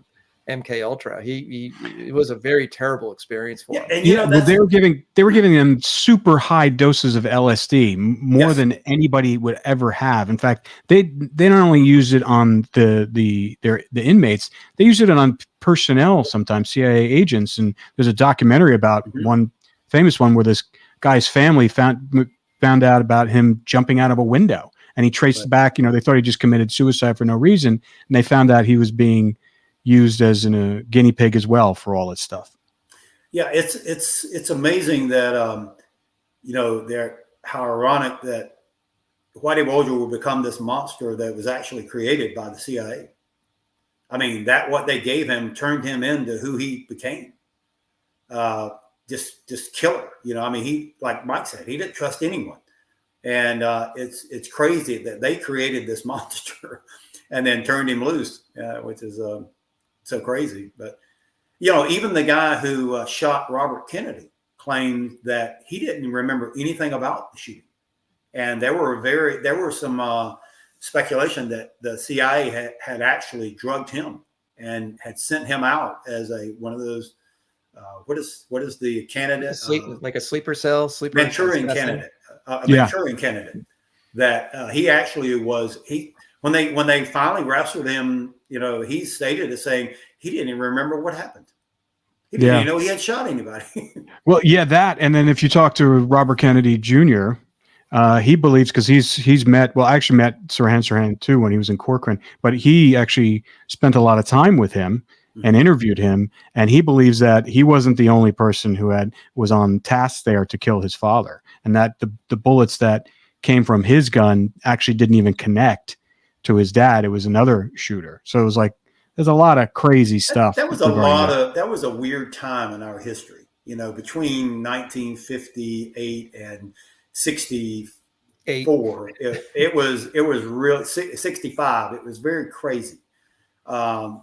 MK Ultra. It was a very terrible experience for him. And, you know, well, they were giving them super high doses of LSD, more than anybody would ever have. In fact, they not only used it on the inmates, they used it on personnel, sometimes CIA agents. And there's a documentary about one famous one where this guy's family found out about him jumping out of a window, and he traced back. You know, they thought he just committed suicide for no reason, and they found out he was being used as a guinea pig as well for all this stuff. Yeah, it's amazing that you know, how ironic that Whitey Bulger will become this monster that was actually created by the CIA. I mean, that what they gave him turned him into who he became. Just killer. You know, I mean, he, like Mike said, he didn't trust anyone, and it's crazy that they created this monster and then turned him loose, which is so crazy. But, you know, even the guy who shot Robert Kennedy claimed that he didn't remember anything about the shooting. And there were some speculation that the CIA had actually drugged him and had sent him out as one of those, what is the candidate? Like a sleeper cell, Manchurian candidate, Manchurian candidate, that he actually was, when they finally wrestled him, you know, he stated as saying he didn't even remember what happened. He didn't even know he had shot anybody. Well, yeah, that. And then if you talk to Robert Kennedy Jr., he believes, because he's met, well, I actually met Sirhan too when he was in Corcoran, but he actually spent a lot of time with him and interviewed him, and he believes that he wasn't the only person who was on task there to kill his father, and that the bullets that came from his gun actually didn't even connect to his dad. It was another shooter. So it was like, there's a lot of crazy stuff. That was a weird time in our history, you know, between 1958 and 64. It was real 65. It was very crazy. I'm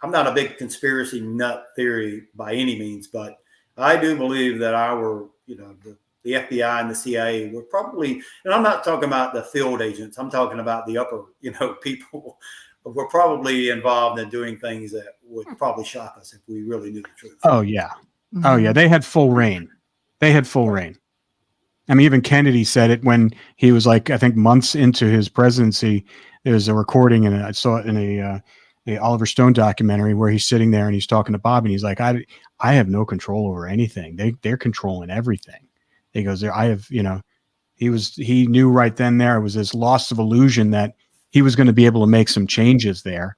not a big conspiracy nut theory by any means, but I do believe that the FBI and the CIA were probably, and I'm not talking about the field agents, I'm talking about the upper, people were probably involved in doing things that would probably shock us if we really knew the truth. Oh yeah. Oh yeah. They had full reign. I mean, even Kennedy said it when he was like, I think months into his presidency. There's a recording, and I saw it in a Oliver Stone documentary where he's sitting there and he's talking to Bob, and he's like, I have no control over anything. They're controlling everything. He goes, he knew right then there was this loss of illusion that he was going to be able to make some changes there,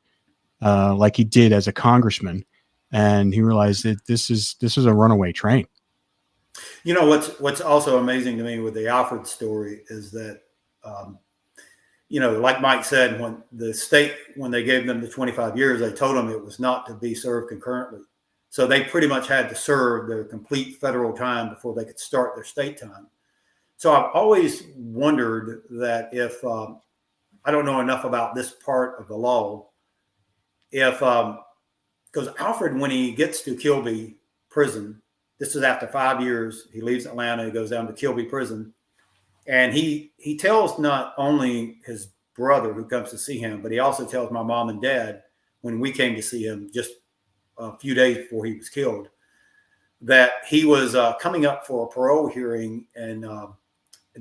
like he did as a congressman. And he realized that this is a runaway train. You know, what's also amazing to me with the Alfred story is that, like Mike said, when they gave them the 25 years, they told them it was not to be served concurrently. So they pretty much had to serve their complete federal time before they could start their state time. So I've always wondered that if, I don't know enough about this part of the law, because Alfred, when he gets to Kilby prison, this is after 5 years, he leaves Atlanta, he goes down to Kilby prison, and he tells not only his brother who comes to see him, but he also tells my mom and dad when we came to see him just a few days before he was killed, that he was coming up for a parole hearing at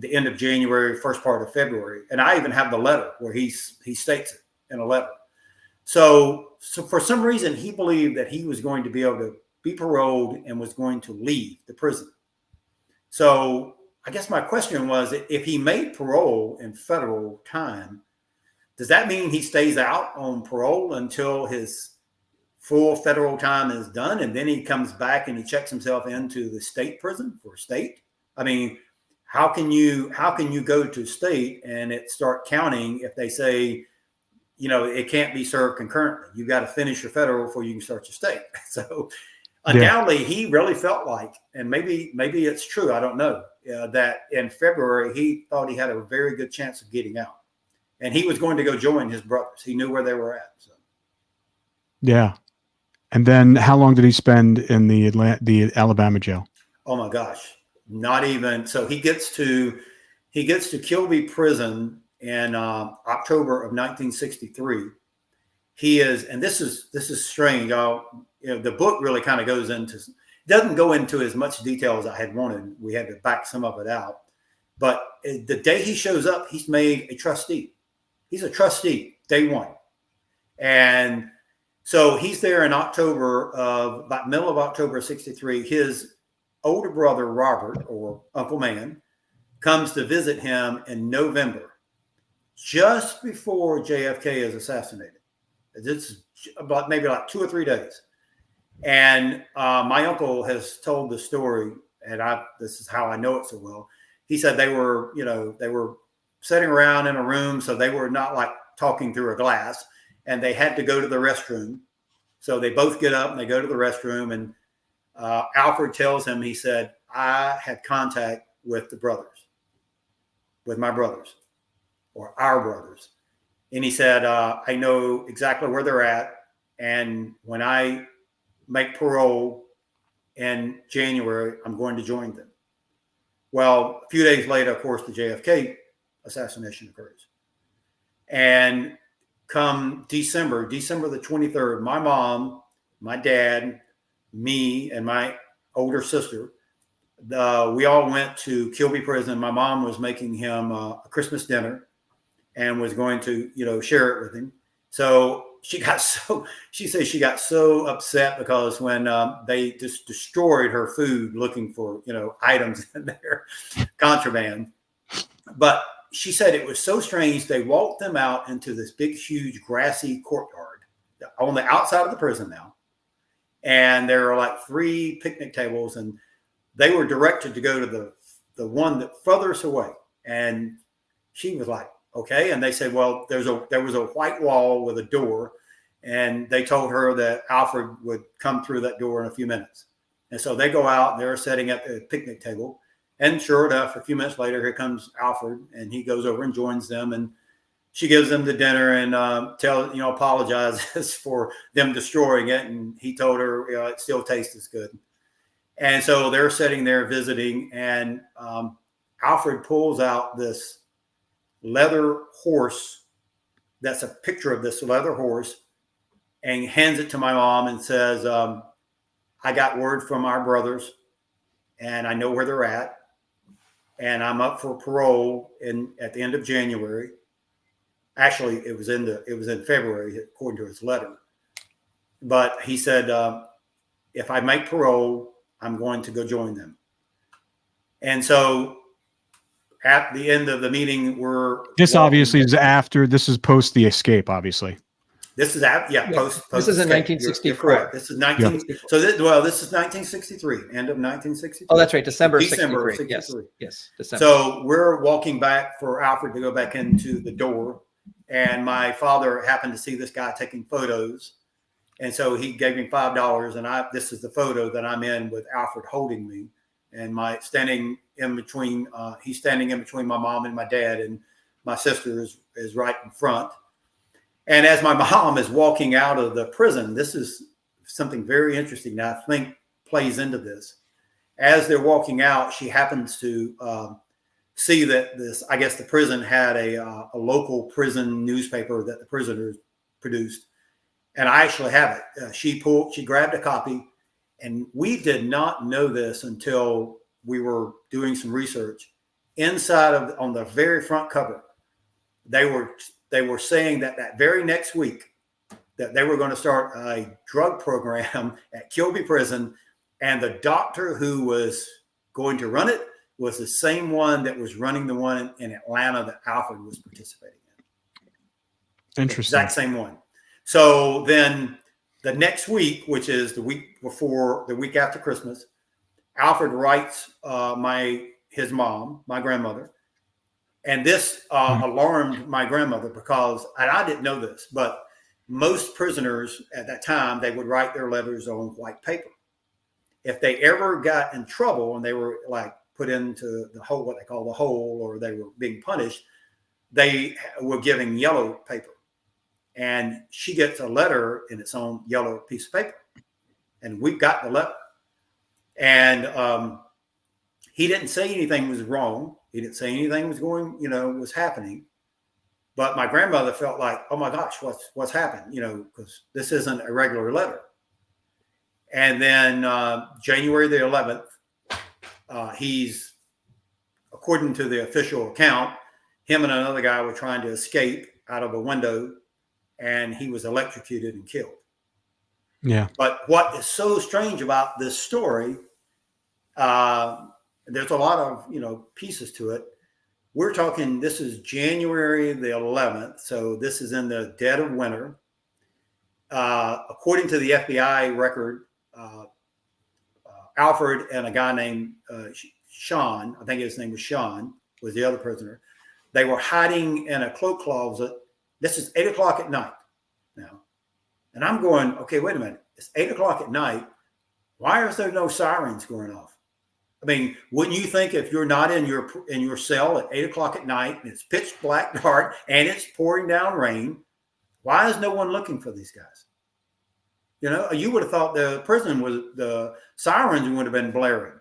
the end of January, first part of February. And I even have the letter where he states it in a letter. So for some reason, he believed that he was going to be able to be paroled and was going to leave the prison. So I guess my question was, if he made parole in federal time, does that mean he stays out on parole until his full federal time is done, and then he comes back and he checks himself into the state prison for state? I mean, how can you go to state and it start counting if they say, it can't be served concurrently? You got to finish your federal before you can start your state. So undoubtedly, he really felt like, and maybe it's true, I don't know, that in February he thought he had a very good chance of getting out, and he was going to go join his brothers. He knew where they were at. So. Yeah. And then how long did he spend in the Alabama jail? Oh my gosh, not even. So he gets to Kilby Prison in October of 1963. He is, and this is strange. The book really kind of doesn't go into as much detail as I had wanted. We had to back some of it out. But the day he shows up, he's made a trustee. He's a trustee day one. And so he's there in about middle of October of 63. His older brother, Robert, or Uncle Man, comes to visit him in November, just before JFK is assassinated. It's about maybe like 2 or 3 days. And my uncle has told the story, and this is how I know it so well. He said they were sitting around in a room, so they were not like talking through a glass, and they had to go to the restroom. So they both get up and they go to the restroom, and Alfred tells him, he said, I had contact with my brothers, or our brothers. And he said, I know exactly where they're at. And when I make parole in January, I'm going to join them. Well, a few days later, of course, the JFK assassination occurs. And come December the 23rd, my mom, my dad, me, and my older sister, we all went to Kilby Prison. My mom was making him a Christmas dinner and was going to, share it with him. So she says she got so upset because when they just destroyed her food looking for, items in there, contraband. But she said it was so strange. They walked them out into this big, huge grassy courtyard on the outside of the prison now. And there are like 3 picnic tables, and they were directed to go to the one that furthest away. And she was like, okay. And they said, well, there was a white wall with a door. And they told her that Alfred would come through that door in a few minutes. And so they go out, they're sitting at the picnic table. And sure enough, a few minutes later, here comes Alfred, and he goes over and joins them. And she gives them the dinner and apologizes for them destroying it. And he told her, it still tastes as good. And so they're sitting there visiting, and Alfred pulls out this leather horse. That's a picture of this leather horse, and hands it to my mom and says, I got word from our brothers, and I know where they're at, and I'm up for parole at the end of January. Actually, it was in February, according to his letter. But he said, if I make parole, I'm going to go join them. And so at the end of the meeting, this is post the escape, obviously. This is post. This is in 1964. You're correct. This is 19. So this is 1963, end of 1963. Oh, that's right, December 63. Yes, December. So we're walking back for Alfred to go back into the door, and my father happened to see this guy taking photos, and so he gave me $5, and this is the photo that I'm in with Alfred holding me, and he's standing in between my mom and my dad, and my sister is right in front. And as my mom is walking out of the prison, this is something very interesting that I think plays into this. As they're walking out, she happens to see that the prison had a local prison newspaper that the prisoners produced. And I actually have it. She grabbed a copy, and we did not know this until we were doing some research. Inside on the very front cover, they were saying that very next week that they were going to start a drug program at Kilby Prison, and the doctor who was going to run it was the same one that was running the one in Atlanta that Alfred was participating in. Interesting. The exact same one. So then the next week, which is the week after Christmas, Alfred writes his mom, my grandmother. And this alarmed my grandmother because, and I didn't know this, but most prisoners at that time, they would write their letters on white paper. If they ever got in trouble and they were like put into the hole, what they call the hole, or they were being punished, they were given yellow paper. And she gets a letter in its own yellow piece of paper. and we've got the letter. And he didn't say anything was wrong. He didn't say anything was going, was happening. But my grandmother felt like, oh my gosh, what's happened? Because this isn't a regular letter. And then January the 11th, he's, according to the official account, him and another guy were trying to escape out of a window, and he was electrocuted and killed. Yeah. But what is so strange about this story, there's a lot of, pieces to it. We're talking, this is January the 11th. So this is in the dead of winter. According to the FBI record, Alfred and a guy named Sean, I think his name was Sean, was the other prisoner. They were hiding in a cloak closet. This is 8 o'clock at night now. And I'm going, okay, wait a minute. It's 8 o'clock at night. Why is there no sirens going off? I mean, wouldn't you think if you're not in your cell at 8 o'clock at night and it's pitch black dark and it's pouring down rain, why is no one looking for these guys? You would have thought the sirens would have been blaring.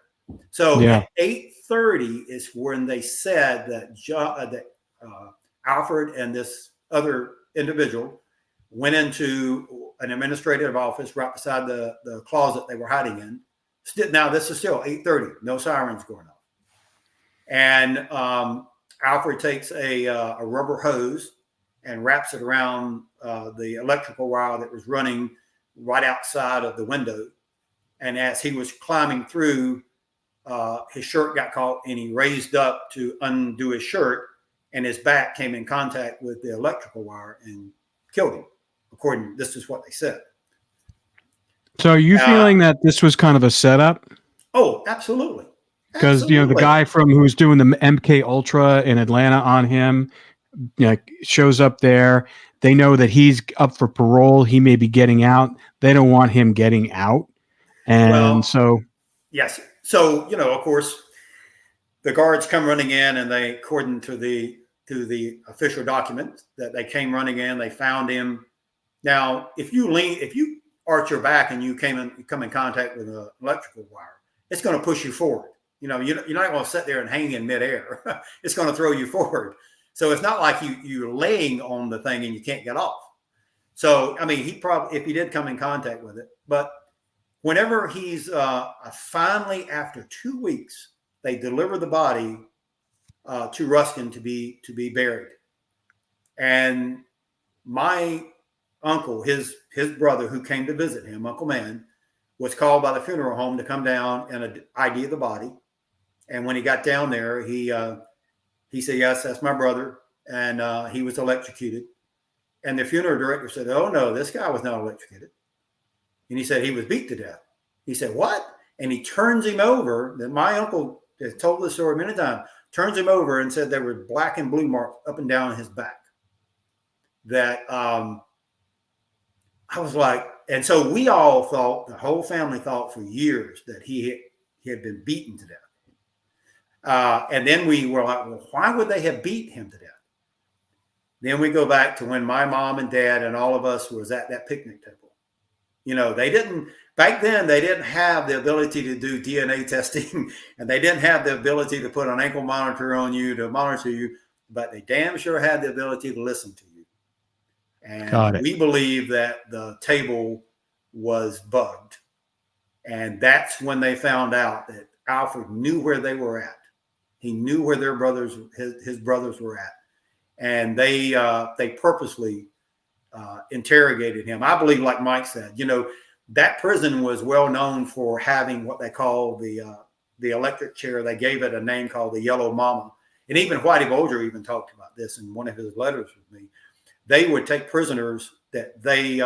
So at 8:30 is when they said that Alfred and this other individual went into an administrative office right beside the closet they were hiding in. Now, this is still 8:30, no sirens going off. And Alfred takes a rubber hose and wraps it around the electrical wire that was running right outside of the window. And as he was climbing through, his shirt got caught, and he raised up to undo his shirt, and his back came in contact with the electrical wire and killed him. This is what they said. So are you feeling that this was kind of a setup? Oh, absolutely. Because, the guy who's doing the MK Ultra in Atlanta on him, shows up there. They know that he's up for parole. He may be getting out. They don't want him getting out. And yes. So, of course, the guards come running in, and they, according to the official document, that they came running in, they found him. Now, if you arch your back and you come in contact with an electrical wire, it's going to push you forward. You're not going to sit there and hang in midair. It's going to throw you forward. So it's not like you're laying on the thing and you can't get off. So, I mean, he probably, if he did come in contact with it, but whenever he's finally, after 2 weeks, they deliver the body to Ruskin to be buried. And my uncle, his brother who came to visit him, Uncle Man, was called by the funeral home to come down and ID the body. And when he got down there, he said, yes, that's my brother. And he was electrocuted. And the funeral director said, oh, no, this guy was not electrocuted. And he said he was beat to death. He said, what? And he turns him over. That my uncle has told this story many times, turns him over and said there were black and blue marks up and down his back. That I was like, and so we all thought, the whole family thought for years that he had been beaten to death. And then we were like, well, why would they have beat him to death? Then we go back to when my mom and dad and all of us was at that picnic table. Back then, they didn't have the ability to do DNA testing, and they didn't have the ability to put an ankle monitor on you to monitor you, but they damn sure had the ability to listen to you. And we believe that the table was bugged. And that's when they found out that Alfred knew where they were at. He knew where their brothers, his brothers were at. And they purposely interrogated him. I believe, like Mike said, that prison was well known for having what they call the electric chair. They gave it a name called the Yellow Mama. And even Whitey Bulger even talked about this in one of his letters with me. They would take prisoners that they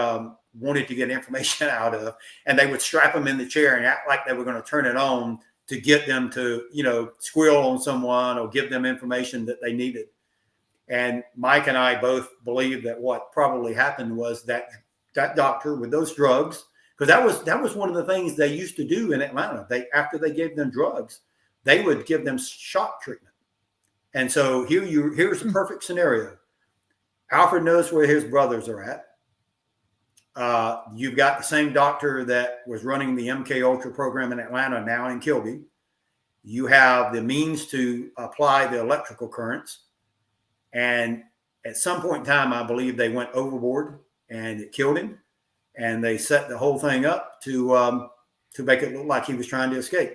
wanted to get information out of, and they would strap them in the chair and act like they were going to turn it on to get them to, squeal on someone or give them information that they needed. And Mike and I both believe that what probably happened was that doctor with those drugs, because that was one of the things they used to do in Atlanta. After they gave them drugs, they would give them shock treatment. And so here's the perfect scenario. Alfred knows where his brothers are at. You've got the same doctor that was running the MK Ultra program in Atlanta, now in Kilby. You have the means to apply the electrical currents. And at some point in time, I believe they went overboard and it killed him. And they set the whole thing up to make it look like he was trying to escape.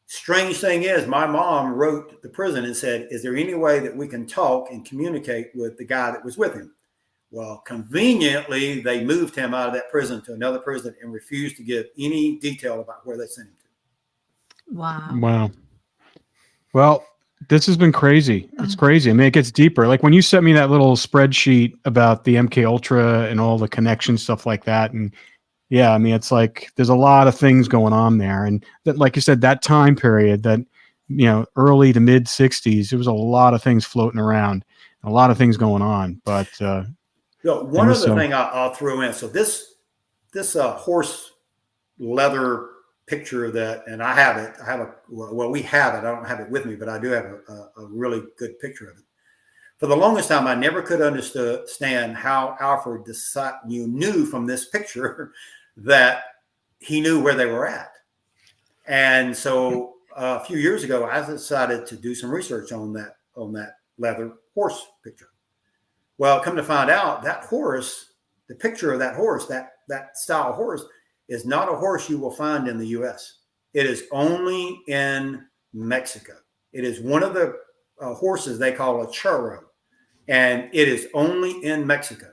Strange thing is, my mom wrote the prison and said, is there any way that we can talk and communicate with the guy that was with him? Well, conveniently, they moved him out of that prison to another prison and refused to give any detail about where they sent him to. Wow. Wow. Well, this has been crazy. It's crazy. I mean, it gets deeper. Like when you sent me that little spreadsheet about the MK Ultra and all the connections, stuff like that. And yeah, I mean, it's like there's a lot of things going on there. And that, like you said, that time period, that, you know, early to mid 60s, there was a lot of things floating around, a lot of ththings going on. But one other thing I'll throw in. So this horse leather picture that, and I have it. We have it. I don't have it with me, but I do have a really good picture of it. For the longest time, I never could understand how Alfred knew from this picture that he knew where they were at. And so a few years ago, I decided to do some research on that leather horse picture. Well, come to find out, that horse, the picture of that horse, that style horse, is not a horse you will find in the U.S. It is only in Mexico. It is one of the horses they call a charro, and it is only in Mexico.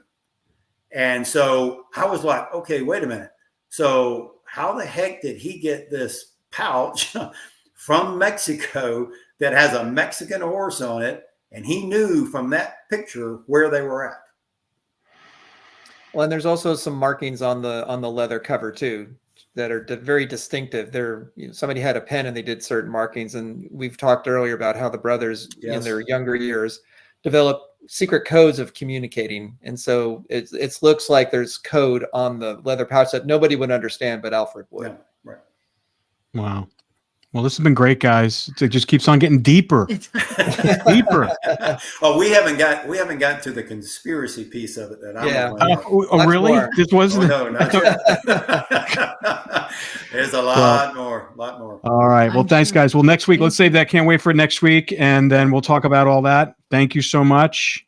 And so I was like, okay, wait a minute. So how the heck did he get this pouch from Mexico that has a Mexican horse on it? And he knew from that picture where they were at. Well, and there's also some markings on the leather cover too that are very distinctive. Somebody had a pen and they did certain markings, and we've talked earlier about how the brothers in their younger years developed secret codes of communicating, and so it looks like there's code on the leather pouch that nobody would understand, but Alfred would. Yeah, right. Wow. Well, this has been great, guys. It just keeps on getting deeper. Deeper. Oh, we haven't got to the conspiracy piece of it that I'm really? More. This wasn't. No, not yet. There's a lot more. All right. Well, thanks, guys. Well, next week, let's save that. Can't wait for next week, and then we'll talk about all that. Thank you so much.